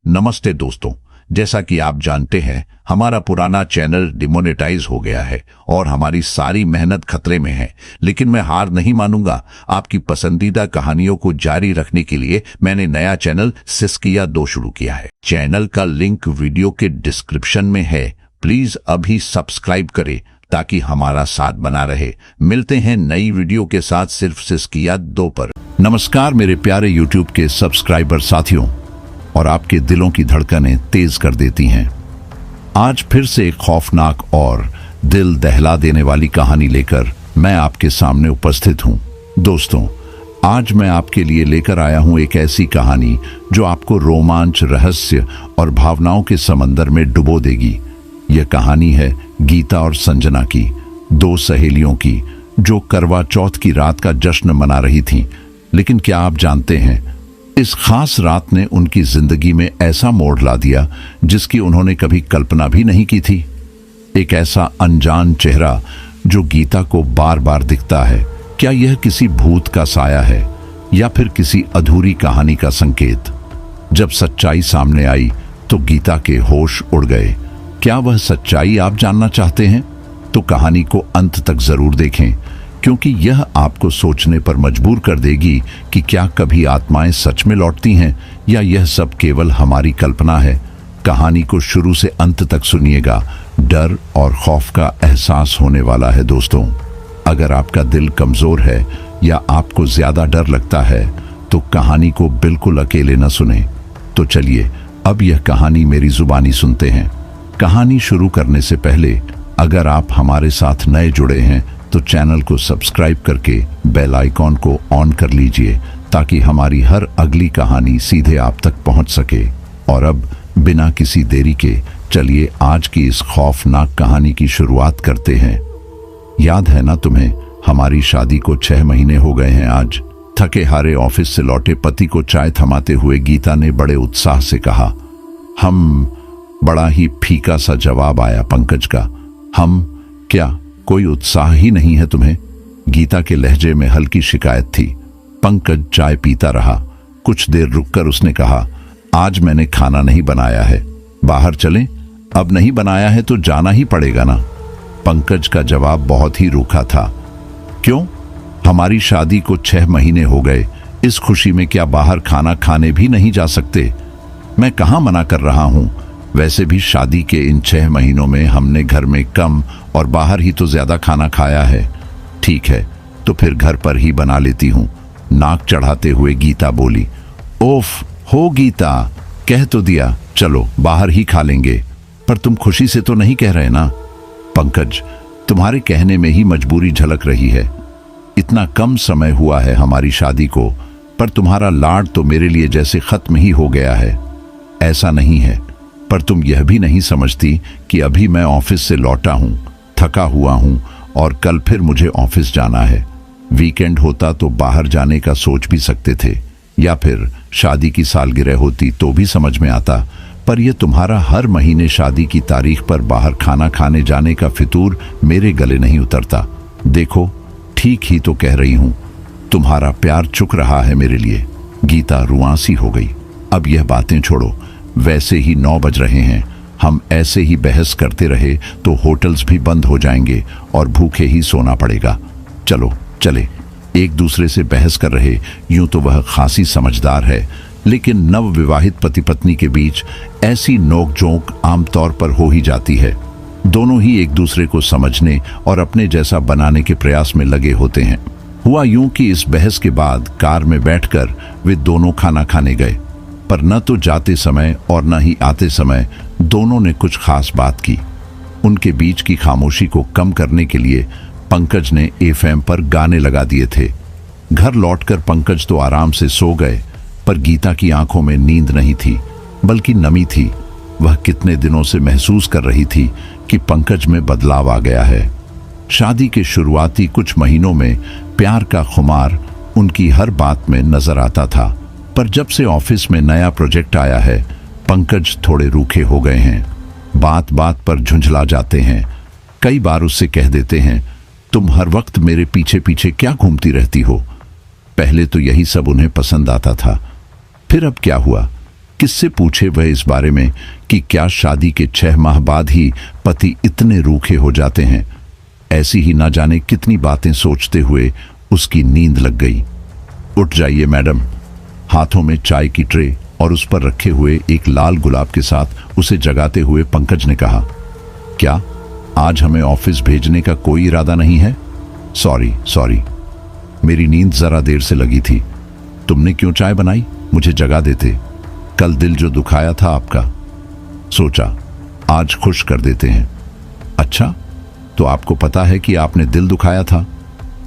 नमस्ते दोस्तों, जैसा कि आप जानते हैं हमारा पुराना चैनल डिमोनेटाइज हो गया है और हमारी सारी मेहनत खतरे में है। लेकिन मैं हार नहीं मानूंगा। आपकी पसंदीदा कहानियों को जारी रखने के लिए मैंने नया चैनल सिस्किया 2 शुरू किया है। चैनल का लिंक वीडियो के डिस्क्रिप्शन में है। प्लीज अभी सब्सक्राइब करें ताकि हमारा साथ बना रहे। मिलते हैं नई वीडियो के साथ सिर्फ सिस्किया 2 पर। नमस्कार मेरे प्यारे यूट्यूब के सब्सक्राइबर साथियों, और आपके दिलों की धड़कनें तेज कर देती हैं। आज फिर से एक खौफनाक और दिल दहला देने वाली कहानी लेकर मैं आपके सामने उपस्थित हूं। दोस्तों, आज मैं आपके लिए लेकर आया हूं एक ऐसी कहानी जो आपको रोमांच, रहस्य और भावनाओं के समंदर में डुबो देगी। यह कहानी है गीता और संजना की, 2 सहेलियों की जो करवा चौथ की रात का जश्न मना रही थीं। लेकिन क्या आप जानते हैं, इस खास रात ने उनकी जिंदगी में ऐसा मोड़ ला दिया जिसकी उन्होंने कभी कल्पना भी नहीं की थी। एक ऐसा अनजान चेहरा जो गीता को बार बार दिखता है। क्या यह किसी भूत का साया है या फिर किसी अधूरी कहानी का संकेत? जब सच्चाई सामने आई तो गीता के होश उड़ गए। क्या वह सच्चाई आप जानना चाहते हैं? तो कहानी को अंत तक जरूर देखें, क्योंकि यह आपको सोचने पर मजबूर कर देगी कि क्या कभी आत्माएं सच में लौटती हैं या यह सब केवल हमारी कल्पना है। कहानी को शुरू से अंत तक सुनिएगा। डर और खौफ का एहसास होने वाला है। दोस्तों, अगर आपका दिल कमजोर है या आपको ज्यादा डर लगता है तो कहानी को बिल्कुल अकेले न सुने। तो चलिए अब यह कहानी मेरी जुबानी सुनते हैं। कहानी शुरू करने से पहले अगर आप हमारे साथ नए जुड़े हैं तो चैनल को सब्सक्राइब करके बेल आइकॉन को ऑन कर लीजिए ताकि हमारी हर अगली कहानी सीधे आप तक पहुंच सके। और अब बिना किसी देरी के चलिए आज की इस खौफनाक कहानी की शुरुआत करते हैं। याद है ना तुम्हें, हमारी शादी को 6 महीने हो गए हैं आज। थके हारे ऑफिस से लौटे पति को चाय थमाते हुए गीता ने बड़े उत्साह से कहा। बड़ा ही फीका सा जवाब आया पंकज का। क्या कोई उत्साह ही नहीं है तुम्हें? गीता के लहजे में हल्की शिकायत थी। पंकज चाय पीता रहा। कुछ देर रुककर उसने कहा, आज मैंने खाना नहीं बनाया है, बाहर चलें? अब नहीं बनाया है तो जाना ही पड़ेगा ना। पंकज का जवाब बहुत ही रूखा था। क्यों? हमारी शादी को 6 महीने हो गए। इस खुशी में क्या बाहर खाना खाने भी नहीं जा सकते? मैं कहाँ मना कर रहा हूँ। वैसे भी शादी के इन 6 महीनों में हमने घर में कम और बाहर ही तो ज्यादा खाना खाया है। ठीक है, तो फिर घर पर ही बना लेती हूँ, नाक चढ़ाते हुए गीता बोली। ओफ हो गीता, कह तो दिया, चलो बाहर ही खा लेंगे। पर तुम खुशी से तो नहीं कह रहे ना? पंकज, तुम्हारे कहने में ही मजबूरी झलक रही है। इतना कम समय हुआ है हमारी शादी को, पर तुम्हारा लाड तो मेरे लिए जैसे खत्म ही हो गया है। ऐसा नहीं है, पर तुम यह भी नहीं समझती कि अभी मैं ऑफिस से लौटा हूं, थका हुआ हूं और कल फिर मुझे ऑफिस जाना है। वीकेंड होता तो बाहर जाने का सोच भी सकते थे, या फिर शादी की सालगिरह होती तो भी समझ में आता। पर यह तुम्हारा हर महीने शादी की तारीख पर बाहर खाना खाने जाने का फितूर मेरे गले नहीं उतरता। देखो, ठीक ही तो कह रही हूं, तुम्हारा प्यार चुक रहा है मेरे लिए। गीता रुआंसी हो गई। अब यह बातें छोड़ो, वैसे ही 9 बज रहे हैं। हम ऐसे ही बहस करते रहे तो होटल्स भी बंद हो जाएंगे और भूखे ही सोना पड़ेगा। चलो चले। एक दूसरे से बहस कर रहे, यूं तो वह खासी समझदार है, लेकिन नवविवाहित पति पत्नी के बीच ऐसी नोकझोंक आमतौर पर हो ही जाती है। दोनों ही एक दूसरे को समझने और अपने जैसा बनाने के प्रयास में लगे होते हैं। हुआ यूं कि इस बहस के बाद कार में बैठकर वे दोनों खाना खाने गए, पर न तो जाते समय और न ही आते समय दोनों ने कुछ खास बात की। उनके बीच की खामोशी को कम करने के लिए पंकज ने एफएम पर गाने लगा दिए थे। घर लौटकर पंकज तो आराम से सो गए, पर गीता की आंखों में नींद नहीं थी बल्कि नमी थी। वह कितने दिनों से महसूस कर रही थी कि पंकज में बदलाव आ गया है। शादी के शुरुआती कुछ महीनों में प्यार का खुमार उनकी हर बात में नजर आता था, पर जब से ऑफिस में नया प्रोजेक्ट आया है पंकज थोड़े रूखे हो गए हैं। बात बात पर झुंझला जाते हैं। कई बार उससे कह देते हैं, तुम हर वक्त मेरे पीछे पीछे क्या घूमती रहती हो। पहले तो यही सब उन्हें पसंद आता था, फिर अब क्या हुआ, किससे पूछे वह इस बारे में कि क्या शादी के 6 माह बाद ही पति इतने रूखे हो जाते हैं। ऐसी ही ना जाने कितनी बातें सोचते हुए उसकी नींद लग गई। उठ जाइए मैडम। हाथों में चाय की ट्रे और उस पर रखे हुए एक लाल गुलाब के साथ उसे जगाते हुए पंकज ने कहा, क्या आज हमें ऑफिस भेजने का कोई इरादा नहीं है? सॉरी, मेरी नींद जरा देर से लगी थी। तुमने क्यों चाय बनाई? मुझे जगा देते। कल दिल जो दुखाया था आपका, सोचा आज खुश कर देते हैं। अच्छा, तो आपको पता है कि आपने दिल दुखाया था?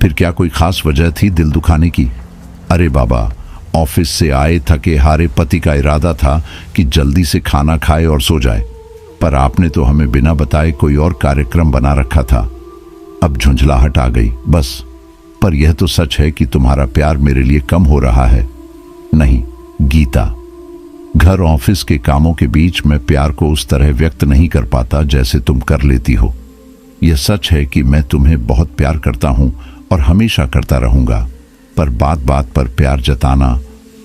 फिर क्या कोई खास वजह थी दिल दुखाने की? अरे बाबा, ऑफिस से आए थके हारे पति का इरादा था कि जल्दी से खाना खाए और सो जाए, पर आपने तो हमें बिना बताए कोई और कार्यक्रम बना रखा था। अब झुंझलाहट आ गई बस। पर यह तो सच है कि तुम्हारा प्यार मेरे लिए कम हो रहा है। नहीं गीता, घर ऑफिस के कामों के बीच मैं प्यार को उस तरह व्यक्त नहीं कर पाता जैसे तुम कर लेती हो। यह सच है कि मैं तुम्हें बहुत प्यार करता हूं और हमेशा करता रहूंगा, पर बात बात पर प्यार जताना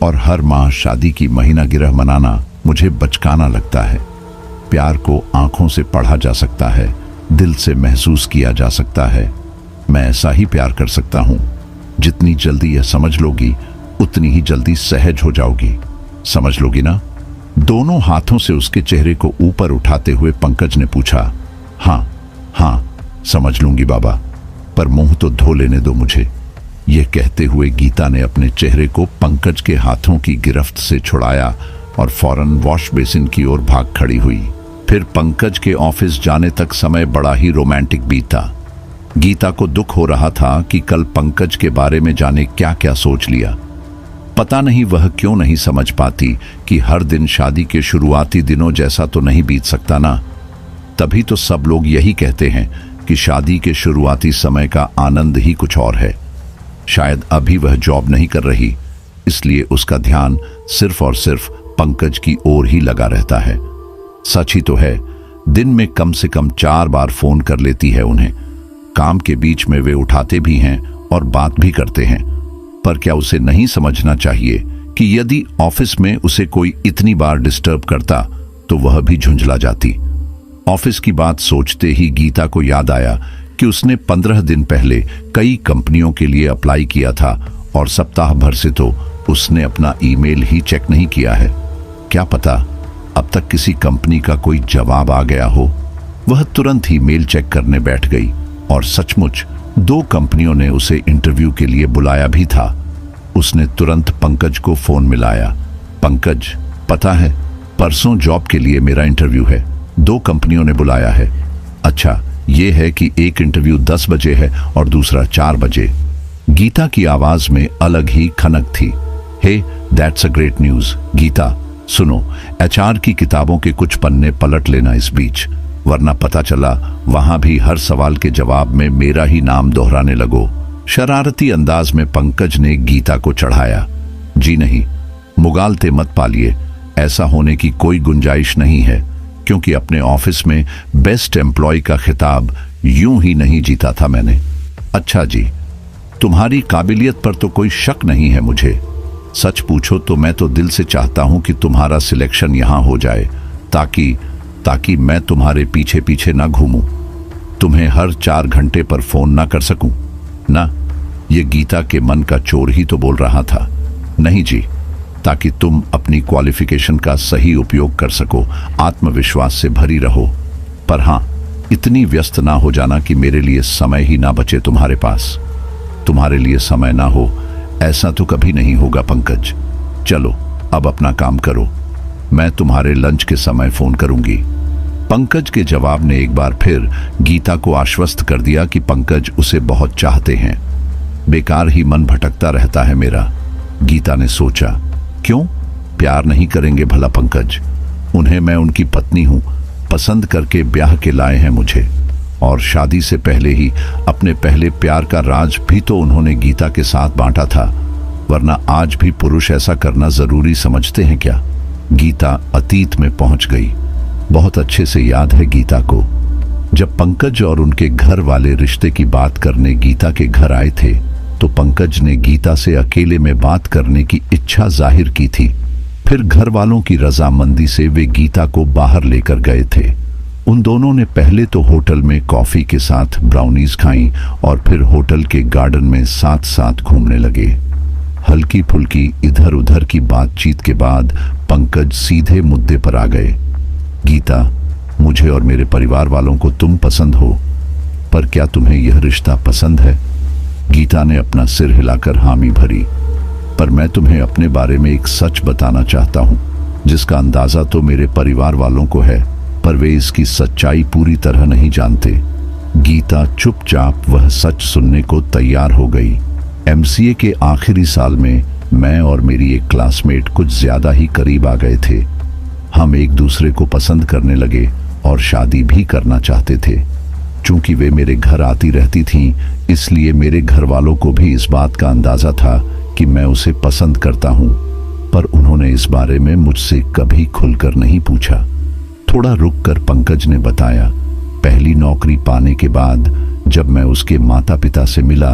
और हर माह शादी की महीना गिरह मनाना मुझे बचकाना लगता है। प्यार को आंखों से पढ़ा जा सकता है, दिल से महसूस किया जा सकता है। मैं ऐसा ही प्यार कर सकता हूं। जितनी जल्दी यह समझ लोगी उतनी ही जल्दी सहज हो जाओगी। समझ लोगी ना? दोनों हाथों से उसके चेहरे को ऊपर उठाते हुए पंकज ने पूछा। हाँ, समझ लूंगी बाबा, पर मुंह तो धो लेने दो मुझे। यह कहते हुए गीता ने अपने चेहरे को पंकज के हाथों की गिरफ्त से छुड़ाया और फौरन वॉश बेसिन की ओर भाग खड़ी हुई। फिर पंकज के ऑफिस जाने तक समय बड़ा ही रोमांटिक बीता। गीता को दुख हो रहा था कि कल पंकज के बारे में जाने क्या क्या सोच लिया। पता नहीं वह क्यों नहीं समझ पाती कि हर दिन शादी के शुरुआती दिनों जैसा तो नहीं बीत सकता ना। तभी तो सब लोग यही कहते हैं कि शादी के शुरुआती समय का आनंद ही कुछ और है। शायद अभी वह जॉब नहीं कर रही, इसलिए उसका ध्यान सिर्फ और सिर्फ पंकज की ओर ही लगा रहता है। सच ही तो है, दिन में कम से कम 4 बार फोन कर लेती है उन्हें। काम के बीच में वे उठाते भी हैं और बात भी करते हैं। पर क्या उसे नहीं समझना चाहिए कि यदि ऑफिस में उसे कोई इतनी बार डिस्टर्ब करता तो वह भी झुंझला जाती। ऑफिस की बात सोचते ही गीता को याद आया कि उसने 15 दिन पहले कई कंपनियों के लिए अप्लाई किया था और सप्ताह भर से तो उसने अपना ईमेल ही चेक नहीं किया है। क्या पता अब तक किसी कंपनी का कोई जवाब आ गया हो। वह तुरंत ही मेल चेक करने बैठ गई और सचमुच 2 कंपनियों ने उसे इंटरव्यू के लिए बुलाया भी था। उसने तुरंत पंकज को फोन मिलाया। पंकज, पता है परसों जॉब के लिए मेरा इंटरव्यू है, 2 कंपनियों ने बुलाया है। अच्छा, ये है कि एक इंटरव्यू 10 बजे है और दूसरा 4 बजे। गीता की आवाज में अलग ही खनक थी। Hey, that's a great news. Geeta सुनो, एचआर की किताबों के कुछ पन्ने पलट लेना इस बीच, वरना पता चला वहां भी हर सवाल के जवाब में मेरा ही नाम दोहराने लगो। शरारती अंदाज में पंकज ने गीता को चढ़ाया। जी नहीं, मुगालते मत पालिए, ऐसा होने की कोई गुंजाइश नहीं है, क्योंकि अपने ऑफिस में बेस्ट एम्प्लॉय का खिताब यूं ही नहीं जीता था मैंने। अच्छा जी, तुम्हारी काबिलियत पर तो कोई शक नहीं है मुझे। सच पूछो तो मैं तो दिल से चाहता हूं कि तुम्हारा सिलेक्शन यहां हो जाए, ताकि मैं तुम्हारे पीछे पीछे ना घूमूं, तुम्हें हर 4 घंटे पर फोन ना कर सकूं ना। ये गीता के मन का चोर ही तो बोल रहा था। नहीं जी, ताकि तुम अपनी क्वालिफिकेशन का सही उपयोग कर सको, आत्मविश्वास से भरी रहो। पर हां, इतनी व्यस्त ना हो जाना कि मेरे लिए समय ही ना बचे तुम्हारे पास। तुम्हारे लिए समय ना हो ऐसा तो कभी नहीं होगा पंकज। चलो अब अपना काम करो, मैं तुम्हारे लंच के समय फोन करूंगी। पंकज के जवाब ने एक बार फिर गीता को आश्वस्त कर दिया कि पंकज उसे बहुत चाहते हैं। बेकार ही मन भटकता रहता है मेरा। गीता ने सोचा, क्यों प्यार नहीं करेंगे भला पंकज? उन्हें मैं उनकी पत्नी हूं, पसंद करके ब्याह के लाए हैं मुझे, और शादी से पहले ही अपने पहले प्यार का राज भी तो उन्होंने गीता के साथ बांटा था, वरना आज भी पुरुष ऐसा करना जरूरी समझते हैं क्या? गीता अतीत में पहुंच गई। बहुत अच्छे से याद है गीता को, जब पंकज और उनके घर वाले रिश्ते की बात करने गीता के घर आए थे तो पंकज ने गीता से अकेले में बात करने की इच्छा जाहिर की थी। फिर घर वालों की रजामंदी से वे गीता को बाहर लेकर गए थे। उन दोनों ने पहले तो होटल में कॉफी के साथ ब्राउनीज खाई और फिर होटल के गार्डन में साथ साथ घूमने लगे। हल्की फुल्की इधर उधर की बातचीत के बाद पंकज सीधे मुद्दे पर आ गए। गीता, मुझे और मेरे परिवार वालों को तुम पसंद हो, पर क्या तुम्हें यह रिश्ता पसंद है? गीता ने अपना सिर हिलाकर हामी भरी। पर मैं तुम्हें अपने बारे में एक सच बताना चाहता हूं, जिसका अंदाजा तो मेरे परिवार वालों को है, पर वे इसकी सच्चाई पूरी तरह नहीं जानते। गीता चुपचाप वह सच सुनने को तैयार हो गई। एमसीए के आखिरी साल में मैं और मेरी एक क्लासमेट कुछ ज्यादा ही करीब आ गए थे। हम एक दूसरे को पसंद करने लगे और शादी भी करना चाहते थे। चूंकि वे मेरे घर आती रहती थीं, इसलिए मेरे घर वालों को भी इस बात का अंदाजा था कि मैं उसे पसंद करता हूं, पर उन्होंने इस बारे में मुझसे कभी खुलकर नहीं पूछा। थोड़ा रुककर पंकज ने बताया, पहली नौकरी पाने के बाद जब मैं उसके माता पिता से मिला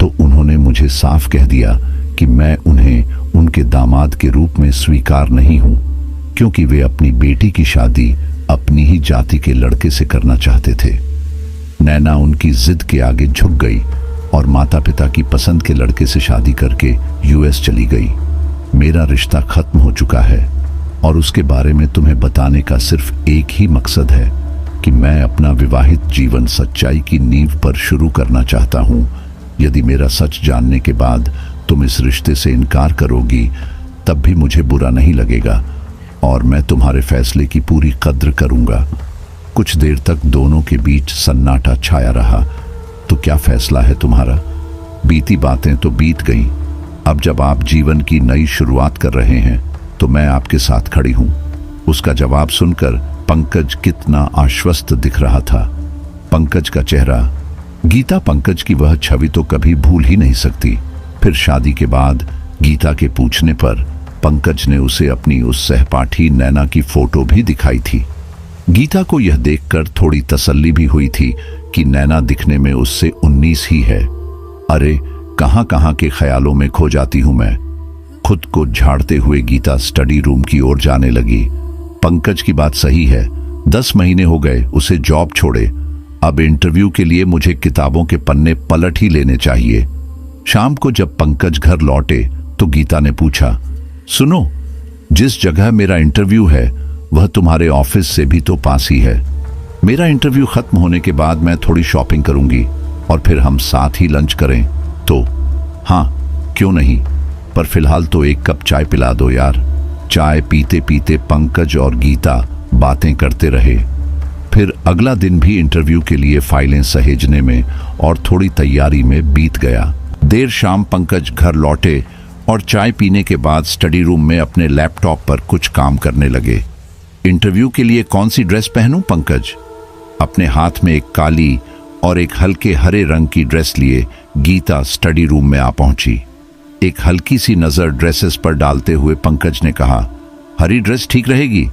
तो उन्होंने मुझे साफ कह दिया कि मैं उन्हें उनके दामाद के रूप में स्वीकार नहीं हूं, क्योंकि वे अपनी बेटी की शादी अपनी ही जाति के लड़के से करना चाहते थे। नैना उनकी जिद के आगे झुक गई और माता पिता की पसंद के लड़के से शादी करके यूएस चली गई। मेरा रिश्ता खत्म हो चुका है और उसके बारे में तुम्हें बताने का सिर्फ एक ही मकसद है कि मैं अपना विवाहित जीवन सच्चाई की नींव पर शुरू करना चाहता हूं। यदि मेरा सच जानने के बाद तुम इस रिश्ते से इनकार करोगी तब भी मुझे बुरा नहीं लगेगा और मैं तुम्हारे फैसले की पूरी कद्र करूंगा। कुछ देर तक दोनों के बीच सन्नाटा छाया रहा। तो क्या फैसला है तुम्हारा? बीती बातें तो बीत गईं। अब जब आप जीवन की नई शुरुआत कर रहे हैं तो मैं आपके साथ खड़ी हूं। उसका जवाब सुनकर पंकज कितना आश्वस्त दिख रहा था। पंकज का चेहरा, गीता पंकज की वह छवि तो कभी भूल ही नहीं सकती। फिर शादी के बाद गीता के पूछने पर पंकज ने उसे अपनी उस सहपाठी नैना की फोटो भी दिखाई थी। गीता को यह देखकर थोड़ी तसल्ली भी हुई थी कि नैना दिखने में उससे 19 ही है। अरे कहां कहां के ख्यालों में खो जाती हूं मैं। खुद को झाड़ते हुए गीता स्टडी रूम की ओर जाने लगी। पंकज की बात सही है, 10 महीने हो गए उसे जॉब छोड़े। अब इंटरव्यू के लिए मुझे किताबों के पन्ने पलट ही लेने चाहिए। शाम को जब पंकज घर लौटे तो गीता ने पूछा, सुनो, जिस जगह मेरा इंटरव्यू है वह तुम्हारे ऑफिस से भी तो पास ही है। मेरा इंटरव्यू खत्म होने के बाद मैं थोड़ी शॉपिंग करूंगी और फिर हम साथ ही लंच करें तो? हाँ, क्यों नहीं, पर फिलहाल तो एक कप चाय पिला दो यार। चाय पीते पीते पंकज और गीता बातें करते रहे। फिर अगला दिन भी इंटरव्यू के लिए फाइलें सहेजने में और थोड़ी तैयारी में बीत गया। देर शाम पंकज घर लौटे और चाय पीने के बाद स्टडी रूम में अपने लैपटॉप पर कुछ काम करने लगे। इंटरव्यू के लिए कौन सी ड्रेस पहनूं पंकज? अपने हाथ में एक काली और एक हल्के हरे रंग की ड्रेस लिए गीता स्टडी रूम में आ पहुंची। एक हल्की सी नजर ड्रेसेस पर डालते हुए पंकज ने कहा, हरी ड्रेस ठीक रहेगी,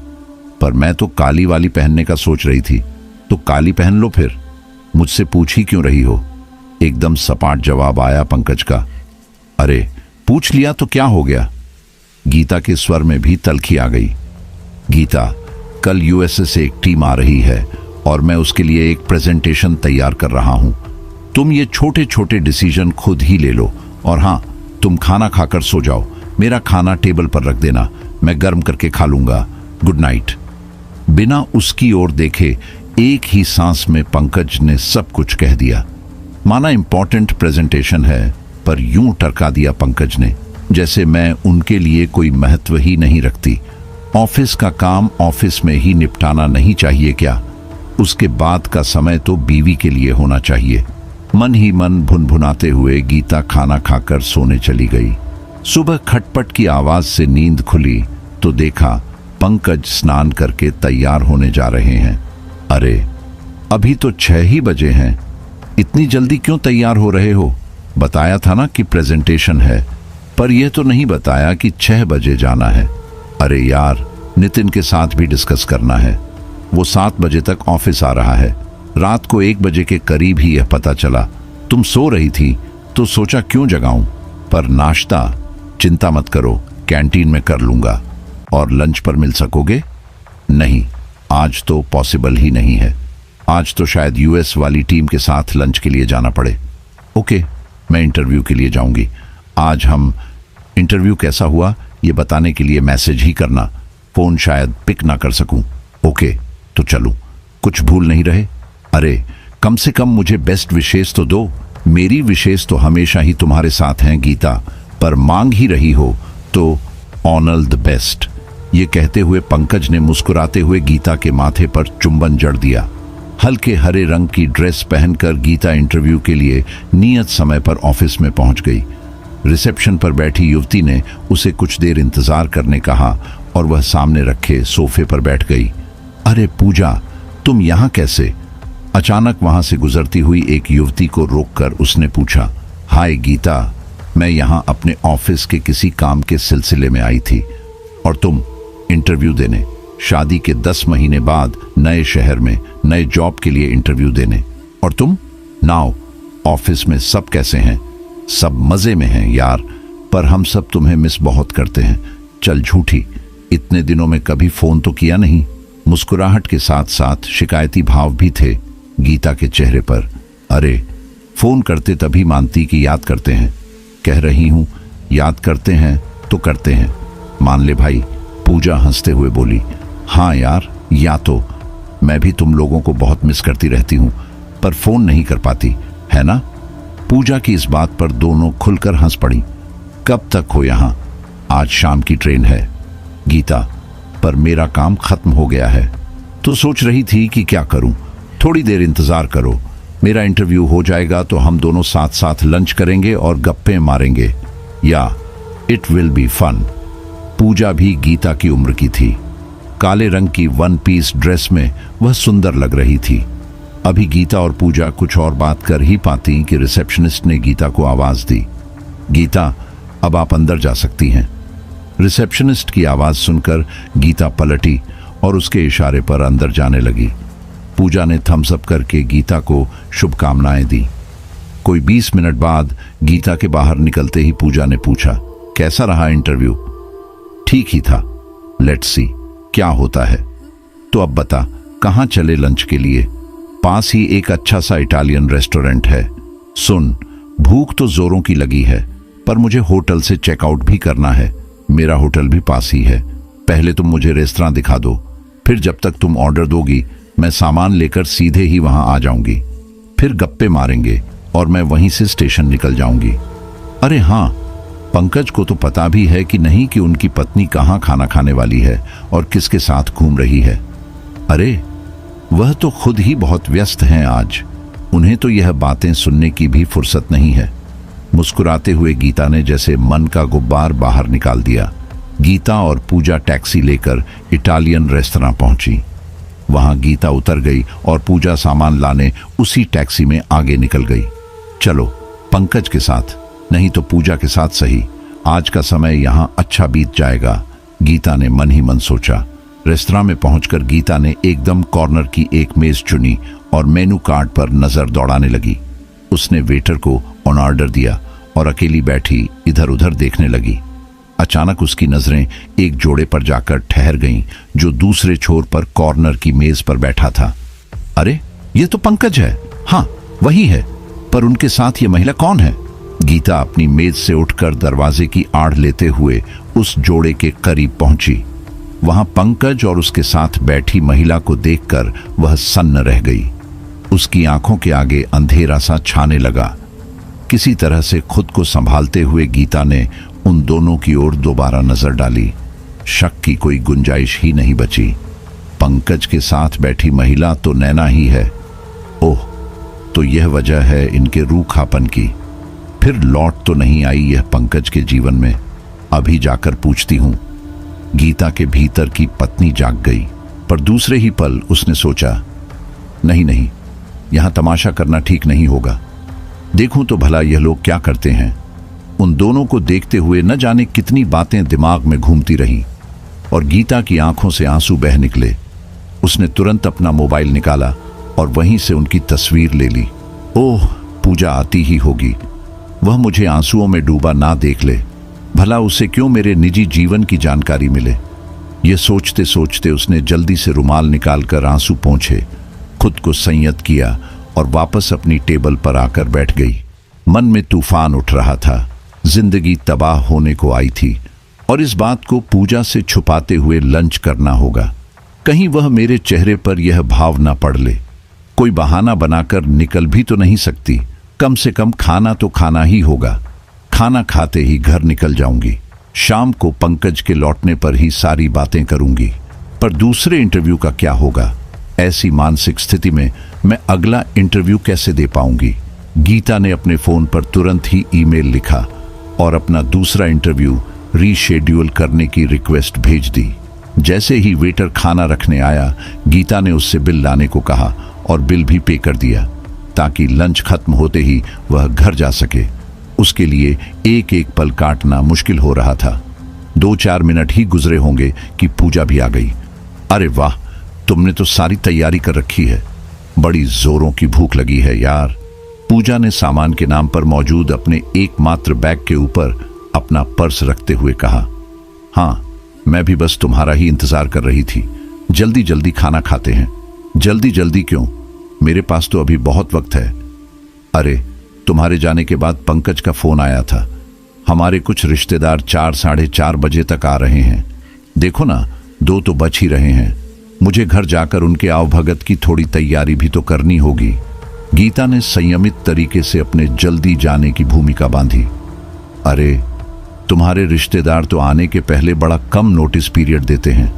पर मैं तो काली वाली पहनने का सोच रही थी। तो काली पहन लो फिर, मुझसे पूछ ही क्यों रही हो? एकदम सपाट जवाब आया पंकज का। अरे पूछ लिया तो क्या हो गया? गीता के स्वर में भी तल्खी आ गई। गीता, कल यूएसए से एक टीम आ रही है और मैं उसके लिए एक प्रेजेंटेशन तैयार कर रहा हूं। तुम ये छोटे छोटे डिसीजन खुद ही ले लो और हाँ, तुम खाना खाकर सो जाओ। मेरा खाना टेबल पर रख देना, मैं गर्म करके खा लूंगा। Good night. बिना उसकी ओर देखे एक ही सांस में पंकज ने सब कुछ कह दिया। माना इंपॉर्टेंट प्रेजेंटेशन है, पर यूं टरका दिया पंकज ने जैसे मैं उनके लिए कोई महत्व ही नहीं रखती। ऑफिस का काम ऑफिस में ही निपटाना नहीं चाहिए क्या? उसके बाद का समय तो बीवी के लिए होना चाहिए। मन ही मन भुनभुनाते हुए गीता खाना खाकर सोने चली गई। सुबह खटपट की आवाज से नींद खुली तो देखा पंकज स्नान करके तैयार होने जा रहे हैं। अरे अभी तो 6 ही बजे हैं, इतनी जल्दी क्यों तैयार हो रहे हो? बताया था ना कि प्रेजेंटेशन है, पर यह तो नहीं बताया कि 6 बजे जाना है। अरे यार, नितिन के साथ भी डिस्कस करना है। वो 7 बजे तक ऑफिस आ रहा है। रात को 1 बजे के करीब ही यह पता चला। तुम सो रही थी तो सोचा क्यों जगाऊं, पर नाश्ता चिंता मत करो, कैंटीन में कर लूंगा। और लंच पर मिल सकोगे? नहीं, आज तो पॉसिबल ही नहीं है। आज तो शायद यूएस वाली टीम के साथ लंच के लिए जाना पड़े। ओके, मैं इंटरव्यू के लिए जाऊंगी। आज हम इंटरव्यू कैसा हुआ ये बताने के लिए मैसेज ही करना, फोन शायद पिक ना कर सकूं। ओके, तो चलूं। कुछ भूल नहीं रहे? अरे कम से कम मुझे बेस्ट विशेष तो दो। मेरी विशेष तो हमेशा ही तुम्हारे साथ हैं गीता, पर मांग ही रही हो तो ऑल द बेस्ट। ये कहते हुए पंकज ने मुस्कुराते हुए गीता के माथे पर चुंबन जड़ दिया। हल्के हरे रंग की ड्रेस पहनकर गीता इंटरव्यू के लिए नियत समय पर ऑफिस में पहुंच गई। रिसेप्शन पर बैठी युवती ने उसे कुछ देर इंतजार करने कहा और वह सामने रखे सोफे पर बैठ गई। अरे पूजा, तुम यहाँ कैसे? अचानक वहां से गुजरती हुई एक युवती को रोककर उसने पूछा। हाय गीता, मैं यहाँ अपने ऑफिस के किसी काम के सिलसिले में आई थी। और तुम? इंटरव्यू देने। शादी के 10 महीने बाद नए शहर में नए जॉब के लिए इंटरव्यू देने। और तुम? नाउ, ऑफिस में सब कैसे हैं? सब मजे में हैं यार, पर हम सब तुम्हें मिस बहुत करते हैं। चल झूठी, इतने दिनों में कभी फोन तो किया नहीं। मुस्कुराहट के साथ साथ शिकायती भाव भी थे गीता के चेहरे पर। अरे फोन करते तभी मानती कि याद करते हैं। कह रही हूं याद करते हैं तो करते हैं, मान ले भाई। पूजा हंसते हुए बोली। हाँ यार, या तो मैं भी तुम लोगों को बहुत मिस करती रहती हूं, पर फोन नहीं कर पाती, है ना? पूजा की इस बात पर दोनों खुलकर हंस पड़ी। कब तक हो यहां? आज शाम की ट्रेन है गीता, पर मेरा काम खत्म हो गया है। तो सोच रही थी कि क्या करूं। थोड़ी देर इंतजार करो, मेरा इंटरव्यू हो जाएगा तो हम दोनों साथ साथ लंच करेंगे और गप्पे मारेंगे। या इट विल बी फन। पूजा भी गीता की उम्र की थी। काले रंग की वन पीस ड्रेस में वह सुंदर लग रही थी। अभी गीता और पूजा कुछ और बात कर ही पाती कि रिसेप्शनिस्ट ने गीता को आवाज दी। गीता, अब आप अंदर जा सकती हैं। रिसेप्शनिस्ट की आवाज सुनकर गीता पलटी और उसके इशारे पर अंदर जाने लगी। पूजा ने थम्स अप करके गीता को शुभकामनाएं दी। कोई 20 मिनट बाद गीता के बाहर निकलते ही पूजा ने पूछा, कैसा रहा इंटरव्यू? ठीक ही था, लेट्स सी क्या होता है। तो अब बता, कहाँ चले लंच के लिए? पास ही एक अच्छा सा इटालियन रेस्टोरेंट है। सुन, भूख तो जोरों की लगी है, पर मुझे होटल से चेकआउट भी करना है। मेरा होटल भी पास ही है। पहले तुम मुझे रेस्तरां दिखा दो, फिर जब तक तुम ऑर्डर दोगी मैं सामान लेकर सीधे ही वहां आ जाऊंगी। फिर गप्पे मारेंगे और मैं वहीं से स्टेशन निकल जाऊंगी। अरे हाँ, पंकज को तो पता भी है कि नहीं कि उनकी पत्नी कहाँ खाना खाने वाली है और किसके साथ घूम रही है। अरे वह तो खुद ही बहुत व्यस्त हैं आज, उन्हें तो यह बातें सुनने की भी फुर्सत नहीं है। मुस्कुराते हुए गीता ने जैसे मन का गुब्बार बाहर निकाल दिया। गीता और पूजा टैक्सी लेकर इटालियन रेस्तरां पहुंची। वहां गीता उतर गई और पूजा सामान लाने उसी टैक्सी में आगे निकल गई। चलो पंकज के साथ, नहीं तो पूजा के साथ सही। आज का समय यहां अच्छा बीत जाएगा, गीता ने मन ही मन सोचा। रेस्तरां में पहुंचकर गीता ने एकदम कॉर्नर की एक मेज चुनी और मेनू कार्ड पर नजर दौड़ाने लगी। उसने वेटर को ऑन ऑर्डर दिया और अकेली बैठी इधर उधर देखने लगी। अचानक उसकी नजरें एक जोड़े पर जाकर ठहर गईं, जो दूसरे छोर पर कॉर्नर की मेज पर बैठा था। अरे ये तो पंकज है। हाँ वही है, पर उनके साथ ये महिला कौन है? गीता अपनी मेज से उठकर दरवाजे की आड़ लेते हुए उस जोड़े के करीब पहुंची। वहां पंकज और उसके साथ बैठी महिला को देखकर वह सन्न रह गई। उसकी आंखों के आगे अंधेरा सा छाने लगा। किसी तरह से खुद को संभालते हुए गीता ने उन दोनों की ओर दोबारा नजर डाली। शक की कोई गुंजाइश ही नहीं बची। पंकज के साथ बैठी महिला तो नैना ही है। ओह, तो यह वजह है इनके रूखापन की। फिर लौट तो नहीं आई यह पंकज के जीवन में। अभी जाकर पूछती हूं। गीता के भीतर की पत्नी जाग गई, पर दूसरे ही पल उसने सोचा, नहीं नहीं, यहां तमाशा करना ठीक नहीं होगा। देखूं तो भला यह लोग क्या करते हैं। उन दोनों को देखते हुए न जाने कितनी बातें दिमाग में घूमती रहीं और गीता की आंखों से आंसू बह निकले। उसने तुरंत अपना मोबाइल निकाला और वहीं से उनकी तस्वीर ले ली। ओह, पूजा आती ही होगी। वह मुझे आंसुओं में डूबा ना देख ले, भला उसे क्यों मेरे निजी जीवन की जानकारी मिले। ये सोचते सोचते उसने जल्दी से रुमाल निकालकर आंसू पोंछे, खुद को संयत किया और वापस अपनी टेबल पर आकर बैठ गई। मन में तूफान उठ रहा था। जिंदगी तबाह होने को आई थी और इस बात को पूजा से छुपाते हुए लंच करना होगा। कहीं वह मेरे चेहरे पर यह भाव ना पड़ ले। कोई बहाना बनाकर निकल भी तो नहीं सकती। कम से कम खाना तो खाना ही होगा। खाना खाते ही घर निकल जाऊंगी। शाम को पंकज के लौटने पर ही सारी बातें करूंगी। पर दूसरे इंटरव्यू का क्या होगा? ऐसी मानसिक स्थिति में मैं अगला इंटरव्यू कैसे दे पाऊंगी? गीता ने अपने फोन पर तुरंत ही ईमेल लिखा और अपना दूसरा इंटरव्यू रीशेड्यूल करने की रिक्वेस्ट भेज दी। जैसे ही वेटर खाना रखने आया, गीता ने उससे बिल लाने को कहा और बिल भी पे कर दिया ताकि लंच खत्म होते ही वह घर जा सके। उसके लिए एक एक पल काटना मुश्किल हो रहा था। 2-4 मिनट ही गुजरे होंगे कि पूजा भी आ गई। अरे वाह, तुमने तो सारी तैयारी कर रखी है। बड़ी जोरों की भूख लगी है यार। पूजा ने सामान के नाम पर मौजूद अपने एकमात्र बैग के ऊपर अपना पर्स रखते हुए कहा, हाँ, मैं भी बस तुम्हारा ही इंतजार कर रही थी। जल्दी जल्दी खाना खाते हैं। जल्दी जल्दी क्यों? मेरे पास तो अभी बहुत वक्त है। अरे, तुम्हारे जाने के बाद पंकज का फोन आया था। हमारे कुछ रिश्तेदार 4-4:30 बजे तक आ रहे हैं। देखो ना, 2 तो बच ही रहे हैं। मुझे घर जाकर उनके आवभगत की थोड़ी तैयारी भी तो करनी होगी। गीता ने संयमित तरीके से अपने जल्दी जाने की भूमिका बांधी। अरे, तुम्हारे रिश्तेदार तो आने के पहले बड़ा कम नोटिस पीरियड देते हैं।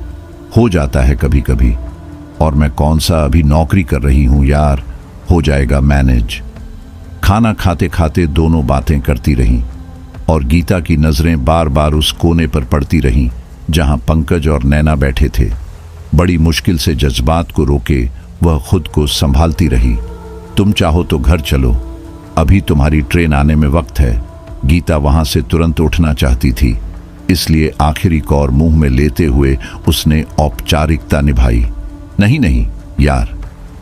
हो जाता है कभी कभी। और मैं कौन सा अभी नौकरी कर रही हूं यार, हो जाएगा मैनेज। खाना खाते खाते दोनों बातें करती रहीं और गीता की नजरें बार बार उस कोने पर पड़ती रहीं जहां पंकज और नैना बैठे थे। बड़ी मुश्किल से जज्बात को रोके वह खुद को संभालती रही। तुम चाहो तो घर चलो, अभी तुम्हारी ट्रेन आने में वक्त है। गीता वहां से तुरंत उठना चाहती थी, इसलिए आखिरी कौर मुंह में लेते हुए उसने औपचारिकता निभाई। नहीं नहीं यार,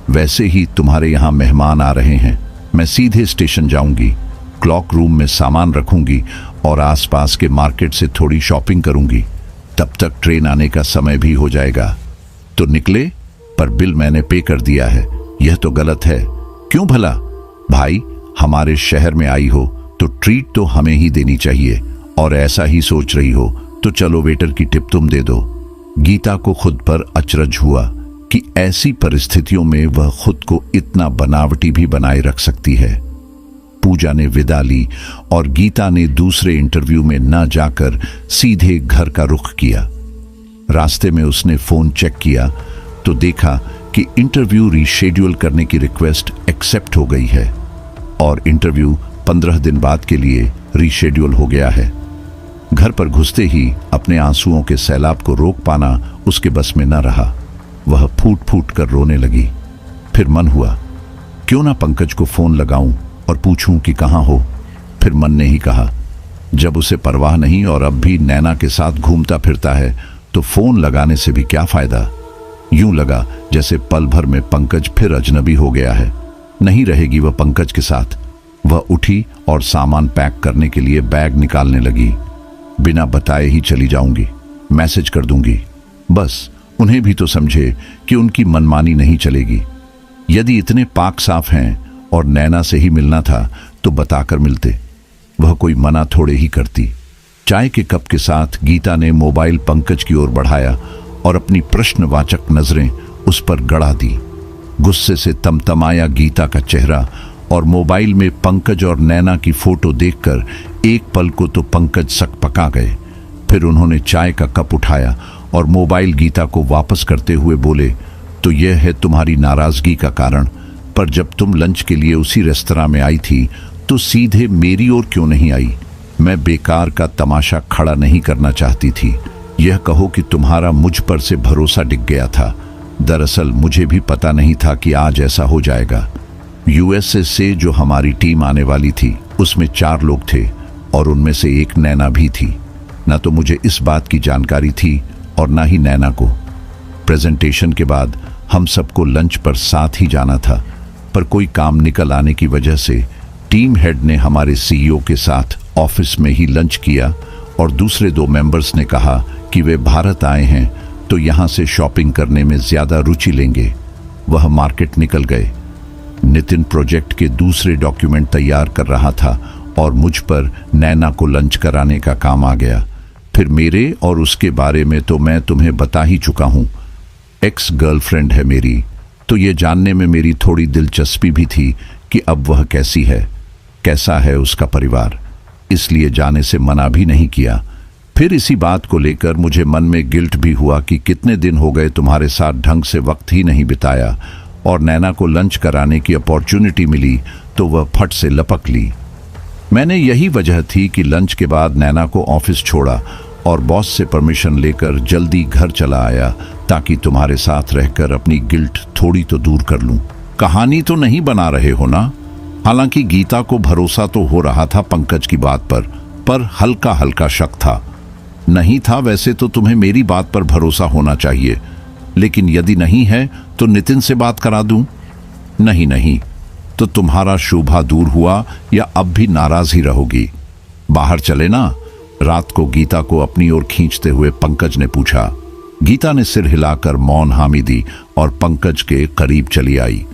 वैसे ही तुम्हारे यहाँ मेहमान आ रहे हैं। मैं सीधे स्टेशन जाऊंगी, क्लॉक रूम में सामान रखूंगी और आसपास के मार्केट से थोड़ी शॉपिंग करूंगी। तब तक ट्रेन आने का समय भी हो जाएगा। तो निकले, पर बिल मैंने पे कर दिया है। यह तो गलत है। क्यों भला? भाई, हमारे शहर में आई हो तो ट्रीट तो हमें ही देनी चाहिए। और ऐसा ही सोच रही हो तो चलो वेटर की टिप तुम दे दो। गीता को खुद पर अचरज हुआ कि ऐसी परिस्थितियों में वह खुद को इतना बनावटी भी बनाए रख सकती है। पूजा ने विदा ली और गीता ने दूसरे इंटरव्यू में न जाकर सीधे घर का रुख किया। रास्ते में उसने फोन चेक किया तो देखा कि इंटरव्यू रीशेड्यूल करने की रिक्वेस्ट एक्सेप्ट हो गई है और इंटरव्यू 15 दिन बाद के लिए रीशेड्यूल हो गया है। घर पर घुसते ही अपने आंसुओं के सैलाब को रोक पाना उसके बस में न रहा। वह फूट फूट कर रोने लगी। फिर मन हुआ, क्यों ना पंकज को फोन लगाऊं और पूछूं कि कहाँ हो। फिर मन ने ही कहा, जब उसे परवाह नहीं और अब भी नैना के साथ घूमता फिरता है तो फोन लगाने से भी क्या फायदा। यूं लगा जैसे पल भर में पंकज फिर अजनबी हो गया है। नहीं रहेगी वह पंकज के साथ। वह उठी और सामान पैक करने के लिए बैग निकालने लगी। बिना बताए ही चली जाऊंगी, मैसेज कर दूंगी। बस उन्हें भी तो समझे कि उनकी मनमानी नहीं चलेगी। यदि इतने पाक साफ हैं और नैना से ही मिलना था तो बताकर मिलते। वह कोई मना थोड़े ही करती। चाय के कप के साथ गीता ने मोबाइल पंकज की ओर बढ़ाया और अपनी प्रश्नवाचक नजरें उस पर गड़ा दी। गुस्से से तमतमाया गीता का चेहरा और मोबाइल में पंकज और नैना की फोटो देखकर एक पल को तो पंकज सकपका गए। फिर उन्होंने चाय का कप उठाया और मोबाइल गीता को वापस करते हुए बोले, तो यह है तुम्हारी नाराजगी का कारण। पर जब तुम लंच के लिए उसी रेस्तरां में आई थी तो सीधे मेरी ओर क्यों नहीं आई? मैं बेकार का तमाशा खड़ा नहीं करना चाहती थी। यह कहो कि तुम्हारा मुझ पर से भरोसा डिग गया था। दरअसल मुझे भी पता नहीं था कि आज ऐसा हो जाएगा। यूएसए से जो हमारी टीम आने वाली थी उसमें 4 लोग थे और उनमें से एक नैना भी थी। ना तो मुझे इस बात की जानकारी थी और ना ही नैना को। प्रेजेंटेशन के बाद हम सबको लंच पर साथ ही जाना था, पर कोई काम निकल आने की वजह से टीम हेड ने हमारे सीईओ के साथ ऑफिस में ही लंच किया और दूसरे 2 मेंबर्स ने कहा कि वे भारत आए हैं तो यहाँ से शॉपिंग करने में ज्यादा रुचि लेंगे। वह मार्केट निकल गए। नितिन प्रोजेक्ट के दूसरे डॉक्यूमेंट तैयार कर रहा था और मुझ पर नैना को लंच कराने का काम आ गया। फिर मेरे और उसके बारे में तो मैं तुम्हें बता ही चुका हूं। एक्स गर्लफ्रेंड है मेरी, तो ये जानने में मेरी थोड़ी दिलचस्पी भी थी कि अब वह कैसी है, कैसा है उसका परिवार, इसलिए जाने से मना भी नहीं किया। फिर इसी बात को लेकर मुझे मन में गिल्ट भी हुआ कि कितने दिन हो गए तुम्हारे साथ ढंग से वक्त ही नहीं बिताया, और नैना को लंच कराने की अपॉर्चुनिटी मिली तो वह फट से लपक ली। मैंने यही वजह थी कि लंच के बाद नैना को ऑफिस छोड़ा और बॉस से परमिशन लेकर जल्दी घर चला आया, ताकि तुम्हारे साथ रहकर अपनी गिल्ट थोड़ी तो दूर कर लूं। कहानी तो नहीं बना रहे हो ना? हालांकि गीता को भरोसा तो हो रहा था पंकज की बात पर हल्का हल्का शक था। नहीं था वैसे तो तुम्हें मेरी बात पर भरोसा होना चाहिए, लेकिन यदि नहीं है तो नितिन से बात करा दूं? नहीं, तो तुम्हारा शोभा दूर हुआ या अब भी नाराज ही रहोगी? बाहर चले ना? रात को गीता को अपनी ओर खींचते हुए पंकज ने पूछा। गीता ने सिर हिलाकर मौन हामी दी और पंकज के करीब चली आई।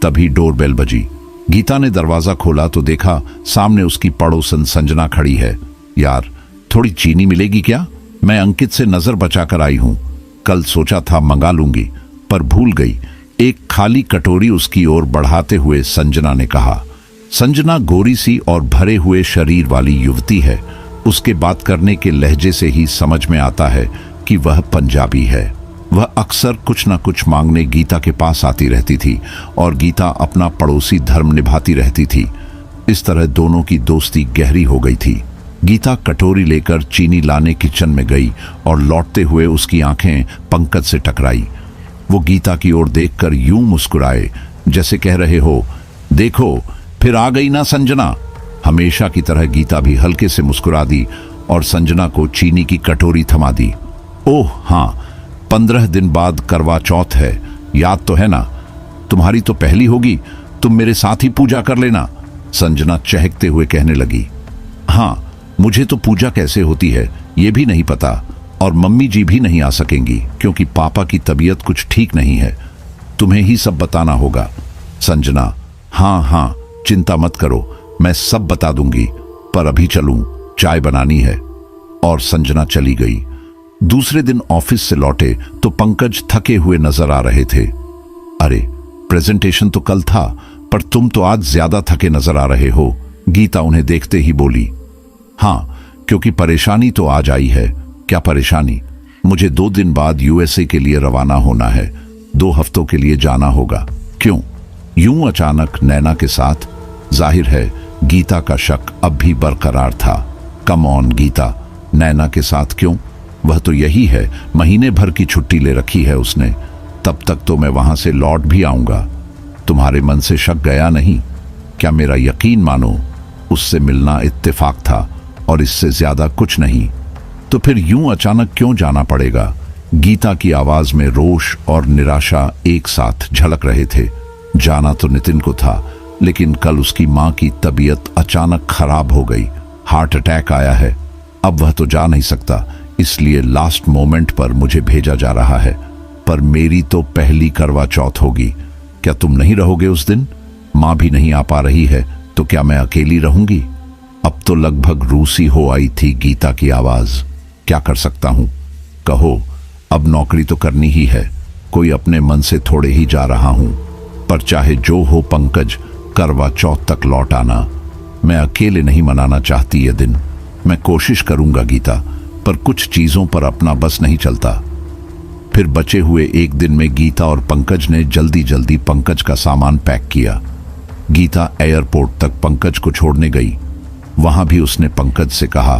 तभी डोरबेल बजी। गीता ने दरवाजा खोला तो देखा सामने उसकी पड़ोसन संजना खड़ी है। यार, थोड़ी चीनी मिलेगी क्या? मैं अंकित से नजर बचाकर आई हूं। कल सोचा था मंगा लूंगी, पर भूल गई। एक खाली कटोरी उसकी ओर बढ़ाते हुए संजना ने कहा। संजना गोरी सी और भरे हुए शरीर वाली युवती है। उसके बात करने के लहजे से ही समझ में आता है कि वह पंजाबी है। वह अक्सर कुछ न कुछ मांगने गीता के पास आती रहती थी और गीता अपना पड़ोसी धर्म निभाती रहती थी। इस तरह दोनों की दोस्ती गहरी हो गई थी। गीता कटोरी लेकर चीनी लाने किचन में गई और लौटते हुए उसकी आंखें पंकज से टकराई। वो गीता की ओर देखकर यूं मुस्कुराए जैसे कह रहे हो, देखो फिर आ गई ना संजना। हमेशा की तरह गीता भी हल्के से मुस्कुरा दी और संजना को चीनी की कटोरी थमा दी। ओह हाँ, 15 दिन बाद करवा चौथ है, याद तो है ना? तुम्हारी तो पहली होगी, तुम मेरे साथ ही पूजा कर लेना, संजना चहकते हुए कहने लगी। हाँ, मुझे तो पूजा कैसे होती है ये भी नहीं पता, और मम्मी जी भी नहीं आ सकेंगी क्योंकि पापा की तबीयत कुछ ठीक नहीं है। तुम्हें ही सब बताना होगा। संजना, हाँ, चिंता मत करो, मैं सब बता दूंगी, पर अभी चलूं, चाय बनानी है। और संजना चली गई। दूसरे दिन ऑफिस से लौटे तो पंकज थके हुए नजर आ रहे थे। अरे, प्रेजेंटेशन तो कल था, पर तुम तो आज ज्यादा थके नजर आ रहे हो, गीता उन्हें देखते ही बोली। हाँ, क्योंकि परेशानी तो आज आई है। क्या परेशानी? मुझे 2 दिन बाद यूएसए के लिए रवाना होना है। 2 हफ्तों के लिए जाना होगा। क्यों यूं अचानक नैना के साथ? जाहिर है गीता का शक अब भी बरकरार था। कम ऑन गीता, नैना के साथ क्यों? वह तो यही है, महीने भर की छुट्टी ले रखी है उसने। तब तक तो मैं वहां से लौट भी आऊंगा। तुम्हारे मन से शक गया नहीं? क्या मेरा यकीन मानो, उससे मिलना इत्तेफाक था और इससे ज्यादा कुछ नहीं। तो फिर यूं अचानक क्यों जाना पड़ेगा? गीता की आवाज में रोष और निराशा एक साथ झलक रहे थे। जाना तो नितिन को था, लेकिन कल उसकी मां की तबीयत अचानक खराब हो गई, हार्ट अटैक आया है। अब वह तो जा नहीं सकता, इसलिए लास्ट मोमेंट पर मुझे भेजा जा रहा है। पर मेरी तो पहली करवा चौथ होगी। क्या तुम नहीं रहोगे उस दिन? मां भी नहीं आ पा रही है तो क्या मैं अकेली रहूंगी? अब तो लगभग रूसी हो आई थी गीता की आवाज। क्या कर सकता हूं? कहो, अब नौकरी तो करनी ही है। कोई अपने मन से थोड़े ही जा रहा हूं, पर चाहे जो हो पंकज, करवा चौथ तक लौट आना। मैं अकेले नहीं मनाना चाहती ये दिन। मैं कोशिश करूंगा गीता, पर कुछ चीजों पर अपना बस नहीं चलता। फिर बचे हुए एक दिन में गीता और पंकज ने जल्दी जल्दी पंकज का सामान पैक किया। गीता एयरपोर्ट तक पंकज को छोड़ने गई। वहां भी उसने पंकज से कहा,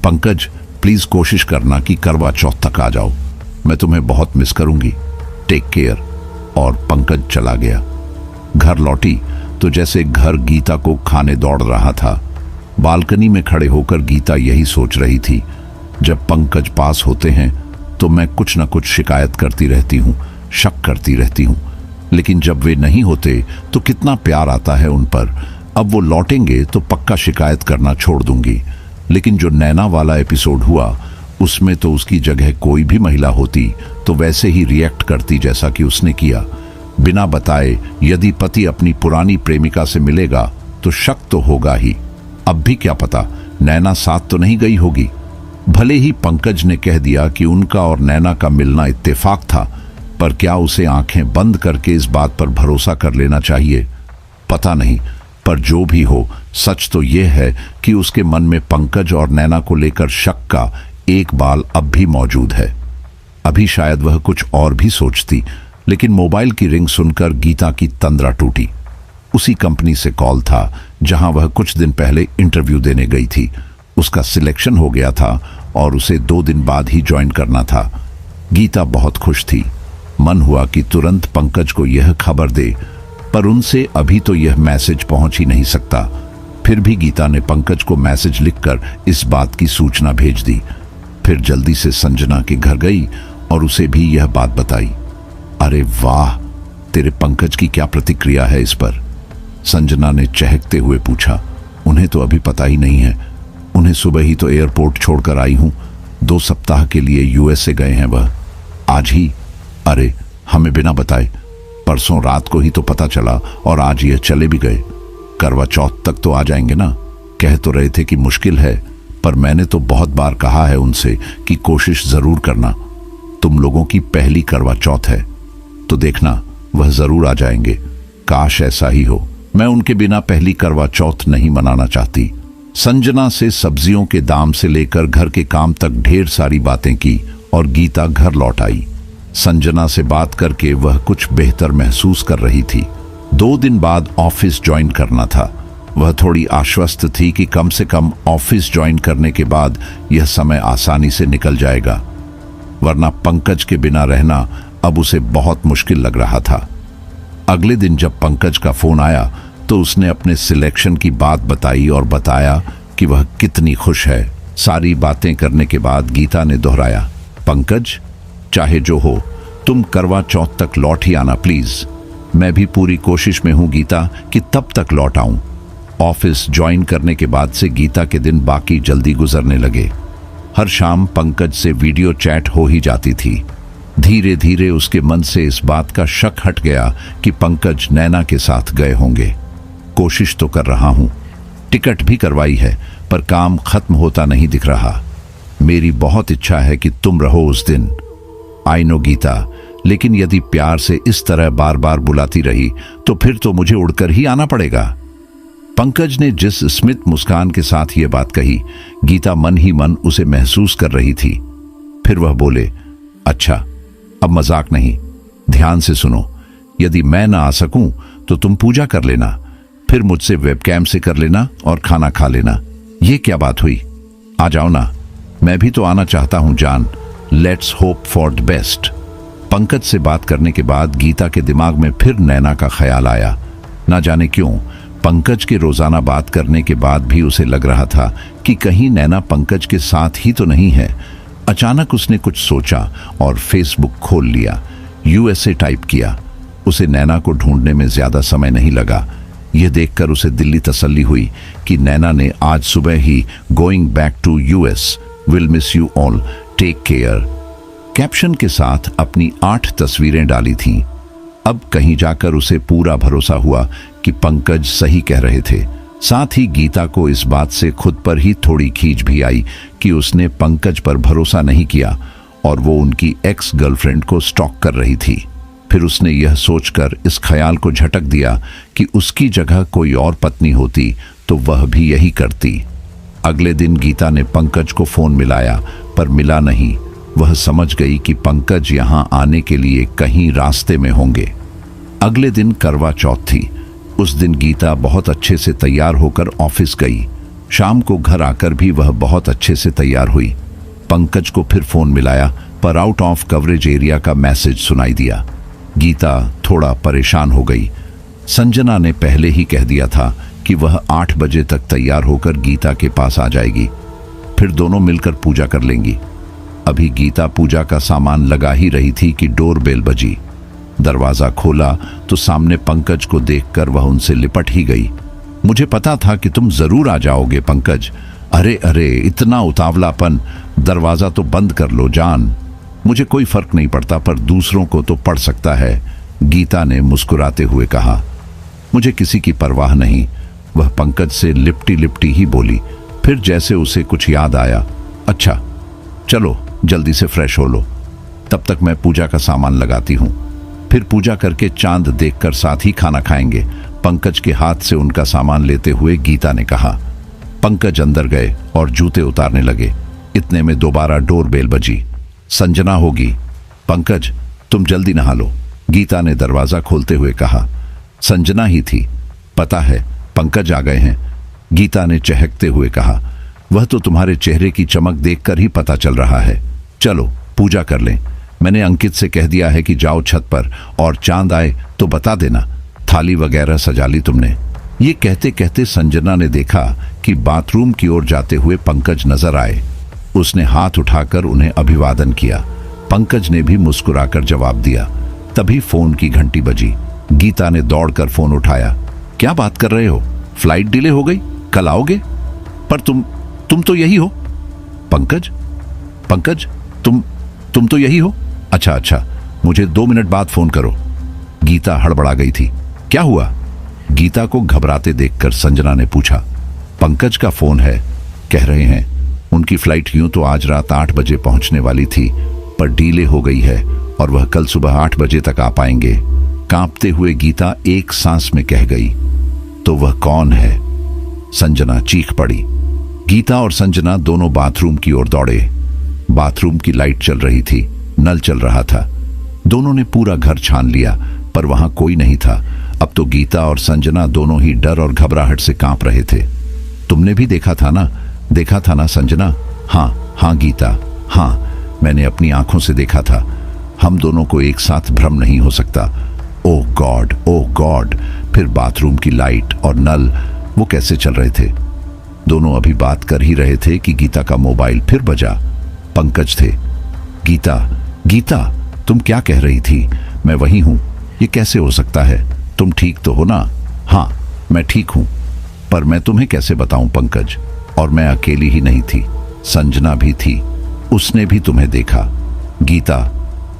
पंकज प्लीज कोशिश करना कि करवा चौथ तक आ जाओ। मैं तुम्हें बहुत मिस करूंगी। Take care. और पंकज चला गया। घर लौटी तो जैसे घर गीता को खाने दौड़ रहा था। बालकनी में खड़े होकर गीता यही सोच रही थी, जब पंकज पास होते हैं तो मैं कुछ न कुछ शिकायत करती रहती हूँ, शक करती रहती हूँ, लेकिन जब वे नहीं होते तो कितना प्यार आता है उन पर। अब वो लौटेंगे तो पक्का शिकायत करना छोड़ दूंगी। लेकिन जो नैना वाला एपिसोड हुआ उसमें तो उसकी जगह कोई भी महिला होती तो वैसे ही रिएक्ट करती जैसा कि उसने किया। बिना बताए यदि पति अपनी पुरानी प्रेमिका से मिलेगा तो शक तो होगा ही। अब भी क्या पता नैना साथ तो नहीं गई होगी। भले ही पंकज ने कह दिया कि उनका और नैना का मिलना इत्तेफाक था, पर क्या उसे आंखें बंद करके इस बात पर भरोसा कर लेना चाहिए? पता नहीं, पर जो भी हो सच तो यह है कि उसके मन में पंकज और नैना को लेकर शक का एक बाल अब भी मौजूद है। अभी शायद वह कुछ और भी सोचती, लेकिन मोबाइल की रिंग सुनकर गीता की तंद्रा टूटी। उसी कंपनी से कॉल था जहां वह कुछ दिन पहले इंटरव्यू देने गई थी। उसका सिलेक्शन हो गया था और उसे 2 दिन बाद ही ज्वाइन करना था। गीता बहुत खुश थी। मन हुआ कि तुरंत पंकज को यह खबर दे, पर उनसे अभी तो यह मैसेज पहुंच ही नहीं सकता। फिर भी गीता ने पंकज को मैसेज लिखकर इस बात की सूचना भेज दी। फिर जल्दी से संजना के घर गई और उसे भी यह बात बताई। अरे वाह, तेरे पंकज की क्या प्रतिक्रिया है इस पर? संजना ने चहकते हुए पूछा। उन्हें तो अभी पता ही नहीं है। उन्हें सुबह ही तो एयरपोर्ट छोड़कर आई हूं। 2 सप्ताह के लिए यूएसए गए हैं वह, आज ही। अरे हमें बिना बताए, परसों रात को ही तो पता चला और आज ये चले भी गए। करवा चौथ तक तो आ जाएंगे ना? कह तो रहे थे कि मुश्किल है, पर मैंने तो बहुत बार कहा है उनसे कि कोशिश जरूर करना। तुम लोगों की पहली करवा चौथ है तो देखना वह जरूर आ जाएंगे। काश ऐसा ही हो। मैं उनके बिना पहली करवा चौथ नहीं मनाना चाहती। संजना से सब्जियों के दाम से लेकर घर के काम तक ढेर सारी बातें की और गीता घर लौट आई। संजना से बात करके वह कुछ बेहतर महसूस कर रही थी। 2 दिन बाद ऑफिस ज्वाइन करना था। वह थोड़ी आश्वस्त थी कि कम से कम ऑफिस ज्वाइन करने के बाद यह समय आसानी से निकल जाएगा, वरना पंकज के बिना रहना अब उसे बहुत मुश्किल लग रहा था। अगले दिन जब पंकज का फोन आया तो उसने अपने सिलेक्शन की बात बताई और बताया कि वह कितनी खुश है। सारी बातें करने के बाद गीता ने दोहराया, पंकज, चाहे जो हो तुम करवा चौथ तक लौट ही आना प्लीज। मैं भी पूरी कोशिश में हूं गीता कि तब तक लौट आऊं। ऑफिस ज्वाइन करने के बाद से गीता के दिन बाकी जल्दी गुजरने लगे। हर शाम पंकज से वीडियो चैट हो ही जाती थी। धीरे धीरे उसके मन से इस बात का शक हट गया कि पंकज नैना के साथ गए होंगे। कोशिश तो कर रहा हूं, टिकट भी करवाई है, पर काम खत्म होता नहीं दिख रहा। मेरी बहुत इच्छा है कि तुम रहो उस दिन। आई नो गीता, लेकिन यदि प्यार से इस तरह बार बार बुलाती रही तो फिर तो मुझे उड़कर ही आना पड़ेगा। पंकज ने जिस स्मित मुस्कान के साथ यह बात कही, गीता मन ही मन उसे महसूस कर रही थी। फिर वह बोले, अच्छा अब मजाक नहीं, ध्यान से सुनो। यदि मैं ना आ सकूं तो तुम पूजा कर लेना, फिर मुझसे वेबकैम से कर लेना और खाना खा लेना। ये क्या बात हुई? आ जाओ ना, मैं भी तो आना चाहता हूं जान। Let's hope for the best. Pankaj से बात करने के बाद गीता के दिमाग में फिर नैना का ख्याल आया। ना जाने क्यों पंकज के रोजाना बात करने के बाद भी उसे लग रहा था कि कहीं नैना पंकज के साथ ही तो नहीं है। अचानक उसने कुछ सोचा और फेसबुक खोल लिया, यूएसए टाइप किया। उसे नैना को ढूंढने में ज्यादा समय नहीं लगा। यह देखकर उसे दिल्ली तसल्ली हुई कि नैना ने आज सुबह ही going back to US, will miss you all, take care caption के साथ अपनी 8 तस्वीरें डाली थीं। अब कहीं जाकर उसे पूरा भरोसा हुआ कि पंकज सही कह रहे थे। साथ ही गीता को इस बात से खुद पर ही थोड़ी खींच भी आई कि उसने पंकज पर भरोसा नहीं किया और वो उनकी एक्स गर्लफ्रेंड को स्टॉक कर रही थी। फिर उसने यह सोचकर इस ख्याल को झटक दिया कि उसकी जगह कोई और पत्नी होती तो वह भी यही करती। अगले दिन गीता ने पंकज को फोन मिलाया, पर मिला नहीं। वह समझ गई कि पंकज यहां आने के लिए कहीं रास्ते में होंगे। अगले दिन करवा चौथ थी। उस दिन गीता बहुत अच्छे से तैयार होकर ऑफिस गई। शाम को घर आकर भी वह बहुत अच्छे से तैयार हुई। पंकज को फिर फोन मिलाया, पर आउट ऑफ कवरेज एरिया का मैसेज सुनाई दिया। गीता थोड़ा परेशान हो गई। संजना ने पहले ही कह दिया था कि वह 8 बजे तक तैयार होकर गीता के पास आ जाएगी, फिर दोनों मिलकर पूजा कर लेंगी। अभी गीता पूजा का सामान लगा ही रही थी कि डोरबेल बजी। दरवाजा खोला तो सामने पंकज को देखकर वह उनसे लिपट ही गई। मुझे पता था कि तुम जरूर आ जाओगे पंकज, अरे अरे, इतना उतावलापन, दरवाजा तो बंद कर लो जान। मुझे कोई फर्क नहीं पड़ता, पर दूसरों को तो पड़ सकता है, गीता ने मुस्कुराते हुए कहा। मुझे किसी की परवाह नहीं, वह पंकज से लिपटी लिपटी ही बोली। फिर जैसे उसे कुछ याद आया, अच्छा चलो जल्दी से फ्रेश हो लो, तब तक मैं पूजा का सामान लगाती हूँ। फिर पूजा करके चांद देखकर साथ ही खाना खाएंगे, पंकज के हाथ से उनका सामान लेते हुए गीता ने कहा। पंकज अंदर गए और जूते उतारने लगे। इतने में दोबारा डोरबेल बजी। संजना होगी। पंकज तुम जल्दी नहा लो, गीता ने दरवाजा खोलते हुए कहा। संजना ही थी। पता है पंकज आ गए हैं, गीता ने चहकते हुए कहा। वह तो तुम्हारे चेहरे की चमक देखकर ही पता चल रहा है। चलो पूजा कर लें। मैंने अंकित से कह दिया है कि जाओ छत पर, और चांद आए तो बता देना। थाली वगैरह सजा ली तुमने? ये कहते कहते संजना ने देखा कि बाथरूम की ओर जाते हुए पंकज नजर आए। उसने हाथ उठाकर उन्हें अभिवादन किया। पंकज ने भी मुस्कुराकर जवाब दिया। तभी फोन की घंटी बजी। गीता ने दौड़कर फोन उठाया। क्या बात कर रहे हो? फ्लाइट डिले हो गई, कल आओगे? पर तुम तो यही हो। पंकज पंकज तुम तो यही हो? अच्छा, मुझे 2 मिनट बाद फोन करो। गीता हड़बड़ा गई थी। क्या हुआ? गीता को घबराते देखकर संजना ने पूछा। पंकज का फोन है, कह रहे हैं उनकी फ्लाइट यूं तो आज रात 8 बजे पहुंचने वाली थी, पर डीले हो गई है और वह कल सुबह 8 बजे तक आ पाएंगे। कांपते हुए गीता एक सांस में कह गई। तो वह कौन है? संजना चीख पड़ी। गीता और संजना दोनों बाथरूम की ओर दौड़े। बाथरूम की लाइट चल रही थी, नल चल रहा था। दोनों ने पूरा घर छान लिया, पर वहां कोई नहीं था। अब तो गीता और संजना दोनों ही डर और घबराहट से कांप रहे थे। तुमने भी देखा था ना संजना? हाँ गीता, हाँ मैंने अपनी आंखों से देखा था। हम दोनों को एक साथ भ्रम नहीं हो सकता। ओह गॉड। फिर बाथरूम की लाइट और नल वो कैसे चल रहे थे? दोनों अभी बात कर ही रहे थे कि गीता का मोबाइल फिर बजा। पंकज थे। गीता तुम क्या कह रही थी? मैं वही हूं। ये कैसे हो सकता है? तुम ठीक तो हो ना? हाँ मैं ठीक हूं, पर मैं तुम्हें कैसे बताऊं पंकज? और मैं अकेली ही नहीं थी, संजना भी थी, उसने भी तुम्हें देखा। गीता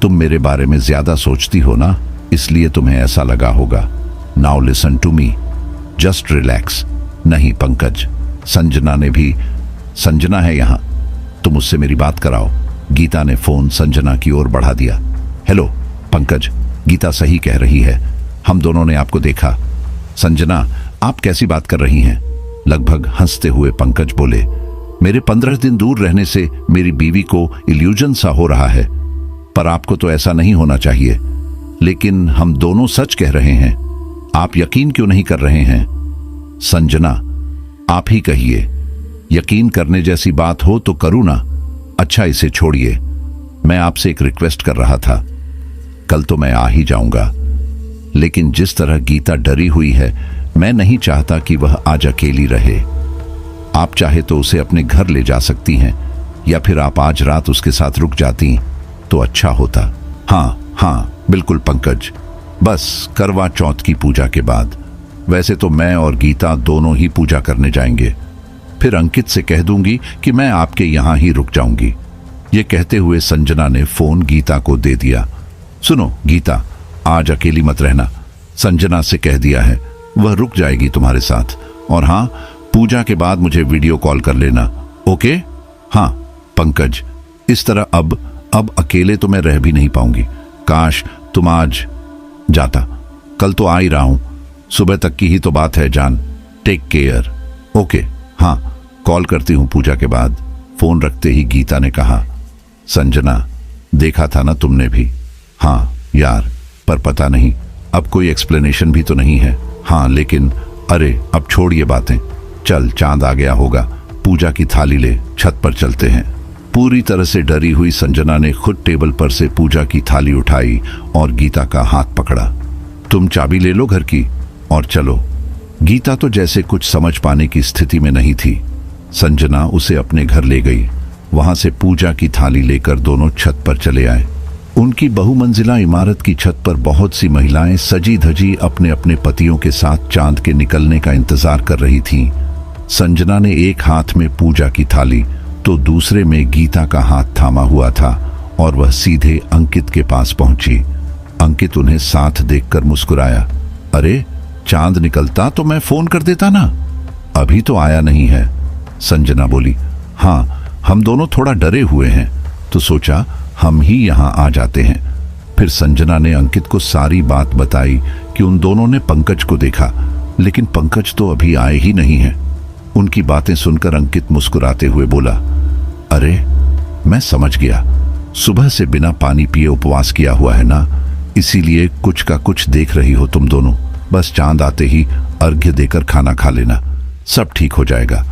तुम मेरे बारे में ज्यादा सोचती हो ना, इसलिए तुम्हें ऐसा लगा होगा। Now listen to me, just relax. नहीं पंकज, संजना है यहां, तुम उससे मेरी बात कराओ। गीता ने फोन संजना की ओर बढ़ा दिया। हेलो पंकज, गीता सही कह रही है, हम दोनों ने आपको देखा। संजना आप कैसी बात कर रही हैं? लगभग हंसते हुए पंकज बोले। मेरे 15 दिन दूर रहने से मेरी बीवी को इल्यूजन सा हो रहा है, पर आपको तो ऐसा नहीं होना चाहिए। लेकिन हम दोनों सच कह रहे हैं, आप यकीन क्यों नहीं कर रहे हैं? संजना आप ही कहिए, यकीन करने जैसी बात हो तो करूं ना? अच्छा इसे छोड़िए, मैं आपसे एक रिक्वेस्ट कर रहा था। कल तो मैं आ ही जाऊंगा, लेकिन जिस तरह गीता डरी हुई है, मैं नहीं चाहता कि वह आज अकेली रहे। आप चाहे तो उसे अपने घर ले जा सकती हैं, या फिर आप आज रात उसके साथ रुक जाती तो अच्छा होता। हाँ बिल्कुल पंकज, बस करवा चौथ की पूजा के बाद। वैसे तो मैं और गीता दोनों ही पूजा करने जाएंगे, फिर अंकित से कह दूंगी कि मैं आपके यहां ही रुक जाऊंगी। ये कहते हुए संजना ने फोन गीता को दे दिया। सुनो गीता, आज अकेली मत रहना, संजना से कह दिया है, वह रुक जाएगी तुम्हारे साथ। और हाँ, पूजा के बाद मुझे वीडियो कॉल कर लेना, ओके? हाँ पंकज, इस तरह अब अकेले तो मैं रह भी नहीं पाऊंगी। काश तुम आज जाता, कल तो आ ही रहा हूं, सुबह तक की ही तो बात है जान। Take care. ओके, हाँ कॉल करती हूं पूजा के बाद। फोन रखते ही गीता ने कहा। संजना देखा था ना तुमने भी? हाँ यार, पर पता नहीं, अब कोई एक्सप्लेनेशन भी तो नहीं है। हाँ लेकिन अरे अब छोड़ ये बातें, चल चांद आ गया होगा, पूजा की थाली ले, छत पर चलते हैं। पूरी तरह से डरी हुई संजना ने खुद टेबल पर से पूजा की थाली उठाई और गीता का हाथ पकड़ा। तुम चाबी ले लो घर की और चलो। गीता तो जैसे कुछ समझ पाने की स्थिति में नहीं थी। संजना उसे अपने घर ले गई। वहां से पूजा की थाली लेकर दोनों छत पर चले आए। उनकी बहुमंजिला इमारत की छत पर बहुत सी महिलाएं सजी धजी अपने अपने पतियों के साथ चांद के निकलने का इंतजार कर रही थीं। संजना ने एक हाथ में पूजा की थाली तो दूसरे में गीता का हाथ थामा हुआ था और वह सीधे अंकित के पास पहुंची। अंकित उन्हें साथ देखकर मुस्कुराया। अरे, चांद निकलता तो मैं फोन कर देता ना, अभी तो आया नहीं है। संजना बोली, हाँ, हम दोनों थोड़ा डरे हुए हैं तो सोचा हम ही यहाँ आ जाते हैं। फिर संजना ने अंकित को सारी बात बताई कि उन दोनों ने पंकज को देखा, लेकिन पंकज तो अभी आए ही नहीं है। उनकी बातें सुनकर अंकित मुस्कुराते हुए बोला, अरे, मैं समझ गया, सुबह से बिना पानी पिए उपवास किया हुआ है ना, इसीलिए कुछ का कुछ देख रही हो तुम दोनों। बस चांद आते ही अर्घ्य देकर खाना खा लेना, सब ठीक हो जाएगा।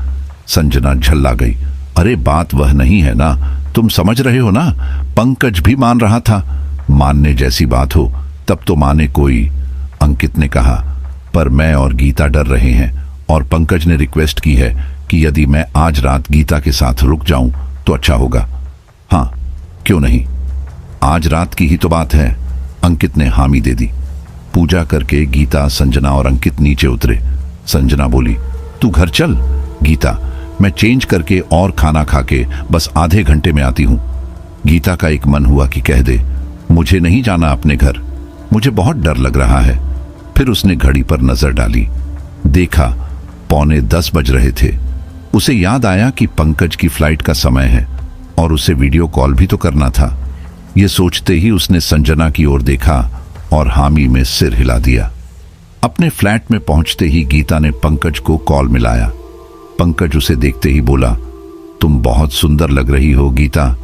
संजना झल्ला गई। अरे, बात वह नहीं है ना, तुम समझ रहे हो ना, पंकज भी मान रहा था। मानने जैसी बात हो तब तो माने कोई। अंकित ने कहा, पर मैं और गीता डर रहे हैं और पंकज ने रिक्वेस्ट की है कि यदि मैं आज रात गीता के साथ रुक जाऊं तो अच्छा होगा। हाँ, क्यों नहीं, आज रात की ही तो बात है। अंकित ने हामी दे दी। पूजा करके गीता, संजना और अंकित नीचे उतरे। संजना बोली, तू घर चल। गीता, मैं चेंज करके और खाना खा के बस आधे घंटे में आती हूं। गीता का एक मन हुआ कि कह दे, मुझे नहीं जाना अपने घर, मुझे बहुत डर लग रहा है। फिर उसने घड़ी पर नजर डाली, देखा 9:45 बज रहे थे। उसे याद आया कि पंकज की फ्लाइट का समय है और उसे वीडियो कॉल भी तो करना था। यह सोचते ही उसने संजना की ओर देखा और हामी में सिर हिला दिया। अपने फ्लैट में पहुंचते ही गीता ने पंकज को कॉल मिलाया। पंकज उसे देखते ही बोला, तुम बहुत सुंदर लग रही हो गीता।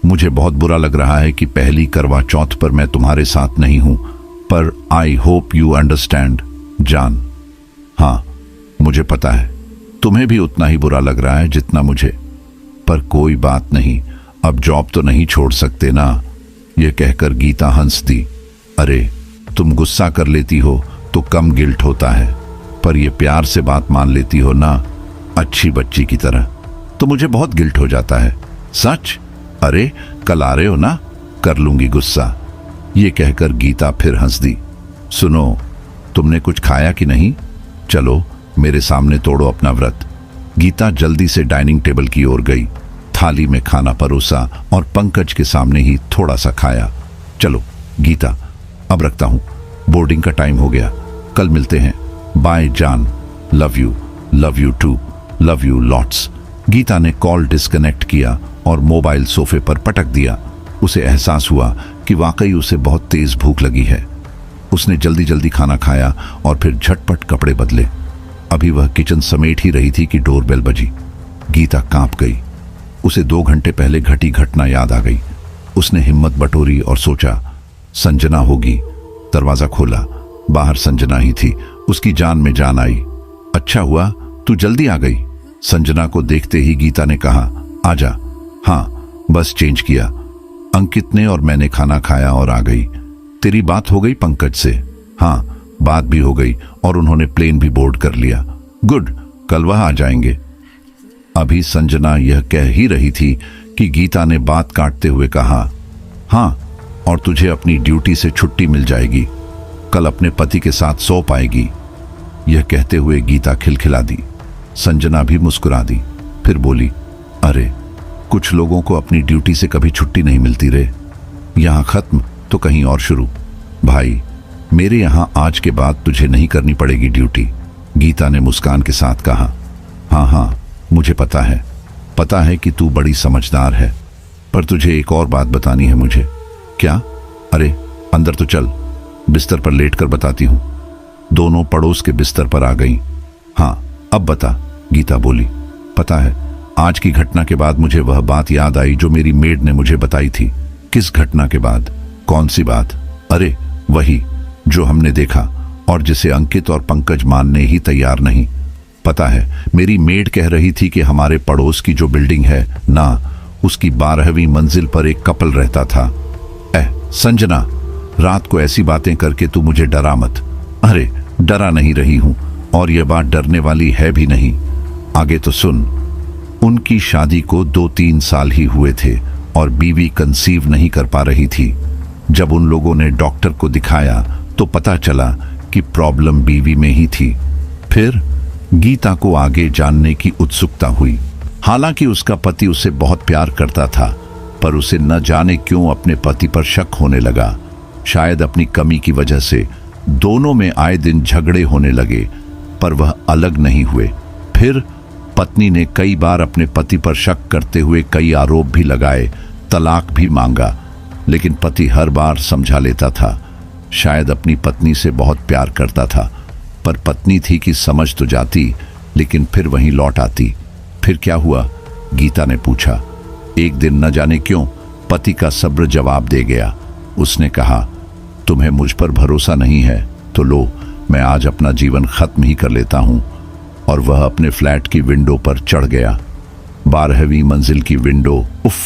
मुझे बहुत बुरा लग रहा है कि पहली करवा चौथ पर मैं तुम्हारे साथ नहीं हूं, पर आई होप यू अंडरस्टैंड जान। हाँ, मुझे पता है तुम्हें भी उतना ही बुरा लग रहा है जितना मुझे, पर कोई बात नहीं, अब जॉब तो नहीं छोड़ सकते ना। यह कहकर गीता हंस दी। अरे, तुम गुस्सा कर लेती हो तो कम गिल्ट होता है, पर यह प्यार से बात मान लेती हो ना, अच्छी बच्ची की तरह, तो मुझे बहुत गिल्ट हो जाता है। सच? अरे, कल आ रहे हो ना, कर लूंगी गुस्सा। ये कहकर गीता फिर हंस दी। सुनो, तुमने कुछ खाया कि नहीं? चलो मेरे सामने तोड़ो अपना व्रत। गीता जल्दी से डाइनिंग टेबल की ओर गई, थाली में खाना परोसा और पंकज के सामने ही थोड़ा सा खाया। चलो गीता, अब रखता हूं, बोर्डिंग का टाइम हो गया, कल मिलते हैं, बाय जान, love you too, love you lots. Geeta ने कॉल डिस्कनेक्ट किया और मोबाइल सोफे पर पटक दिया। उसे एहसास हुआ कि वाकई उसे बहुत तेज भूख लगी है। उसने जल्दी जल्दी खाना खाया और फिर झटपट कपड़े बदले। अभी वह किचन समेट ही रही थी कि डोरबेल बजी। गीता कांप गई। उसे 2 घंटे पहले घटी घटना याद आ गई। उसने हिम्मत बटोरी और सोचा संजना होगी। दरवाजा खोला, बाहर संजना ही थी। उसकी जान में जान आई। अच्छा हुआ तू जल्दी आ गई। संजना को देखते ही गीता ने कहा, आजा। हाँ, बस चेंज किया, अंकित ने और मैंने खाना खाया और आ गई। तेरी बात हो गई पंकज से? हाँ, बात भी हो गई और उन्होंने प्लेन भी बोर्ड कर लिया। गुड, कल वह आ जाएंगे। अभी संजना यह कह ही रही थी कि गीता ने बात काटते हुए कहा, हाँ, और तुझे अपनी ड्यूटी से छुट्टी मिल जाएगी, कल अपने पति के साथ सो पाएगी। यह कहते हुए गीता खिलखिला दी। संजना भी मुस्कुरा दी, फिर बोली, अरे, कुछ लोगों को अपनी ड्यूटी से कभी छुट्टी नहीं मिलती रे। यहां खत्म तो कहीं और शुरू। भाई, मेरे यहां आज के बाद तुझे नहीं करनी पड़ेगी ड्यूटी, गीता ने मुस्कान के साथ कहा। हाँ, मुझे पता है कि तू बड़ी समझदार है, पर तुझे एक और बात बतानी है मुझे। क्या? अरे, अंदर तो चल, बिस्तर पर लेट कर बताती हूं। दोनों पड़ोस के बिस्तर पर आ गईं। हाँ, अब बता, गीता बोली। पता है, आज की घटना के बाद मुझे वह बात याद आई जो मेरी मेड ने मुझे बताई थी। किस घटना के बाद? कौन सी बात? अरे, वही जो हमने देखा और जिसे अंकित और पंकज मानने ही तैयार नहीं। पता है, मेरी मेड कह रही थी कि हमारे पड़ोस की जो बिल्डिंग है ना, उसकी 12वीं मंजिल पर एक कपल रहता था। संजना, रात को ऐसी बातें करके तू मुझे डरा मत। अरे, डरा नहीं रही हूं, और यह बात डरने वाली है भी नहीं। आगे तो सुन। उनकी शादी को 2-3 साल ही हुए थे और बीवी कंसीव नहीं कर पा रही थी। जब उन लोगों ने डॉक्टर को दिखाया तो पता चला कि प्रॉब्लम बीवी में ही थी। फिर गीता को आगे जानने की उत्सुकता हुई। हालांकि उसका पति उसे बहुत प्यार करता था, पर उसे न जाने क्यों अपने पति पर शक होने लगा। शायद अपनी कमी की वजह से दोनों में आए दिन झगड़े होने लगे, पर वह अलग नहीं हुए। फिर पत्नी ने कई बार अपने पति पर शक करते हुए कई आरोप भी लगाए, तलाक भी मांगा, लेकिन पति हर बार समझा लेता था। शायद अपनी पत्नी से बहुत प्यार करता था, पर पत्नी थी कि समझ तो जाती, लेकिन फिर वहीं लौट आती। फिर क्या हुआ? गीता ने पूछा। एक दिन न जाने क्यों पति का सब्र जवाब दे गया। उसने कहा, तुम्हें मुझ पर भरोसा नहीं है तो लो, मैं आज अपना जीवन खत्म ही कर लेता हूं। और वह अपने फ्लैट की विंडो पर चढ़ गया। 12वीं मंजिल की विंडो। उफ!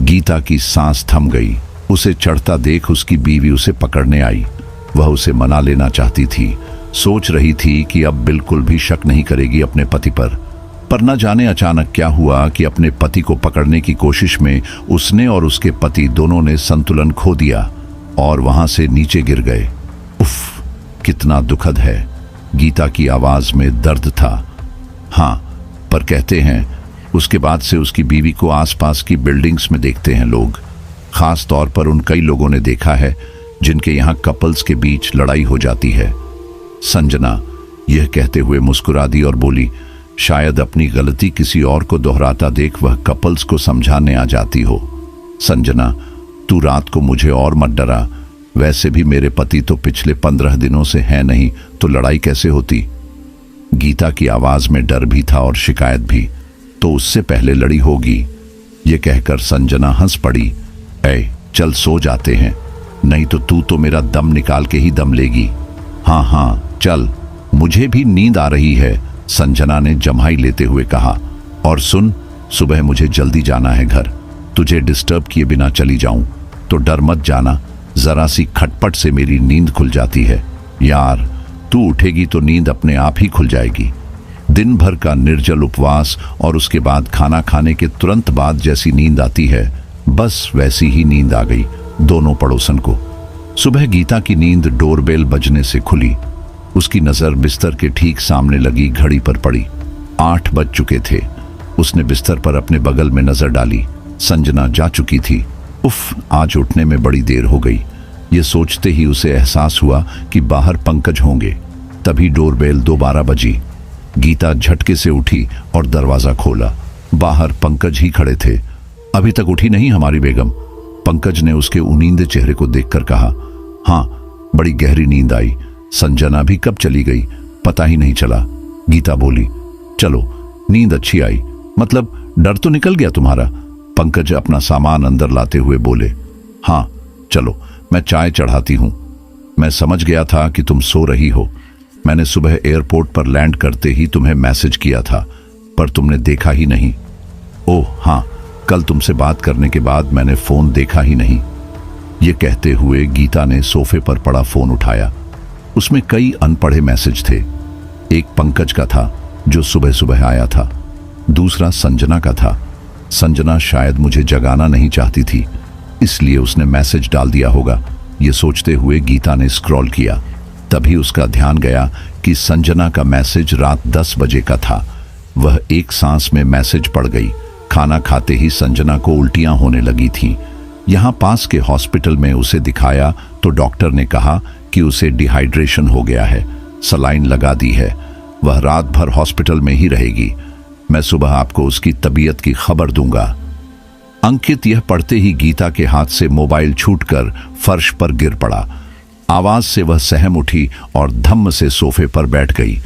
गीता की सांस थम गई। उसे चढ़ता देख उसकी बीवी उसे पकड़ने आई। वह उसे मना लेना चाहती थी, सोच रही थी कि अब बिल्कुल भी शक नहीं करेगी अपने पति पर न जाने अचानक क्या हुआ कि अपने पति को पकड़ने की कोशिश में उसने और उसके पति दोनों ने संतुलन खो दिया और वहां से नीचे गिर गए। उफ! कितना दुखद है। गीता की आवाज में दर्द था। हाँ, पर कहते हैं उसके बाद से उसकी बीवी को आसपास की बिल्डिंग्स में देखते हैं लोग। खास तौर पर उन कई लोगों ने देखा है जिनके यहाँ कपल्स के बीच लड़ाई हो जाती है। संजना यह कहते हुए मुस्कुरा दी और बोली, शायद अपनी गलती किसी और को दोहराता देख वह कपल्स को समझाने आ जाती हो। संजना, तू रात को मुझे और मत डरा। वैसे भी मेरे पति तो पिछले 15 दिनों से है नहीं, तो लड़ाई कैसे होती? गीता की आवाज में डर भी था और शिकायत भी। तो उससे पहले लड़ी होगी। ये कहकर संजना हंस पड़ी। ऐ, चल सो जाते हैं, नहीं तो तू तो मेरा दम निकाल के ही दम लेगी। हाँ हाँ चल, मुझे भी नींद आ रही है, संजना ने जम्हाई लेते हुए कहा। और सुन, सुबह मुझे जल्दी जाना है घर। तुझे डिस्टर्ब किए बिना चली जाऊं तो डर मत जाना। जरा सी खटपट से मेरी नींद खुल जाती है। यार, तू उठेगी तो नींद अपने आप ही खुल जाएगी। दिन भर का निर्जल उपवास और उसके बाद खाना खाने के तुरंत बाद जैसी नींद आती है, बस वैसी ही नींद आ गई दोनों पड़ोसन को। सुबह गीता की नींद डोरबेल बजने से खुली। उसकी नजर बिस्तर के ठीक सामने लगी घड़ी पर पड़ी। 8 बज चुके थे। उसने बिस्तर पर अपने बगल में नजर डाली। संजना जा चुकी थी। उफ! आज उठने में बड़ी देर हो गई। ये सोचते ही उसे एहसास हुआ कि बाहर पंकज होंगे। तभी डोरबेल दोबारा बजी। गीता झटके से उठी और दरवाजा खोला। बाहर पंकज ही खड़े थे। अभी तक उठी नहीं हमारी बेगम? पंकज ने उसके उनींदे चेहरे को देखकर कहा। हाँ, बड़ी गहरी नींद आई। संजना भी कब चली गई पता ही नहीं चला। गीता बोली, चलो, नींद अच्छी आई, मतलब डर तो निकल गया तुम्हारा। पंकज अपना सामान अंदर लाते हुए बोले। हाँ चलो, मैं चाय चढ़ाती हूं। मैं समझ गया था कि तुम सो रही हो। मैंने सुबह एयरपोर्ट पर लैंड करते ही तुम्हें मैसेज किया था, पर तुमने देखा ही नहीं। ओह हाँ, कल तुमसे बात करने के बाद मैंने फोन देखा ही नहीं। ये कहते हुए गीता ने सोफे पर पड़ा फोन उठाया। उसमें कई अनपढ़े मैसेज थे। एक पंकज का था जो सुबह सुबह आया था, दूसरा संजना का था। संजना शायद मुझे जगाना नहीं चाहती थी, इसलिए उसने मैसेज डाल दिया होगा। ये सोचते हुए गीता ने स्क्रॉल किया। तभी उसका ध्यान गया कि संजना का मैसेज रात 10 बजे का था। वह एक सांस में मैसेज पढ़ गई। खाना खाते ही संजना को उल्टियां होने लगी थीं। यहाँ पास के हॉस्पिटल में उसे दिखाया तो डॉक्टर ने कहा कि उसे डिहाइड्रेशन हो गया है, सलाइन लगा दी है। वह रात भर हॉस्पिटल में ही रहेगी। मैं सुबह आपको उसकी तबीयत की खबर दूंगा। अंकित यह पढ़ते ही गीता के हाथ से मोबाइल छूटकर फर्श पर गिर पड़ा। आवाज से वह सहम उठी और धम्म से सोफे पर बैठ गई।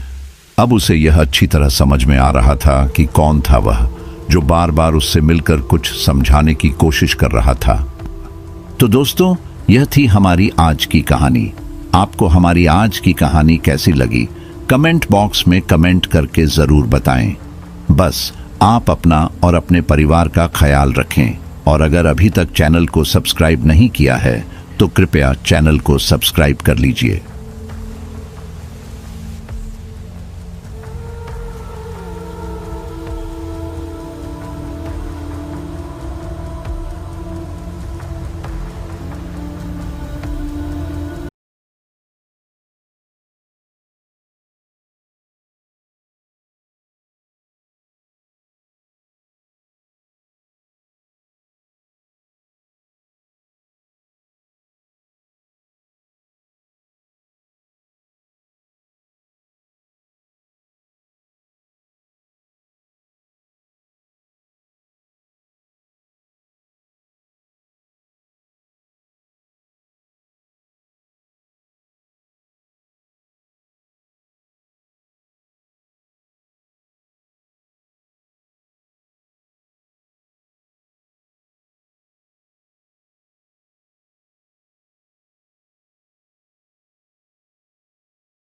अब उसे यह अच्छी तरह समझ में आ रहा था कि कौन था वह जो बार बार उससे मिलकर कुछ समझाने की कोशिश कर रहा था। तो दोस्तों, यह थी हमारी आज की कहानी। आपको हमारी आज की कहानी कैसी लगी कमेंट बॉक्स में कमेंट करके जरूर बताएं। बस आप अपना और अपने परिवार का ख्याल रखें, और अगर अभी तक चैनल को सब्सक्राइब नहीं किया है तो कृपया चैनल को सब्सक्राइब कर लीजिए।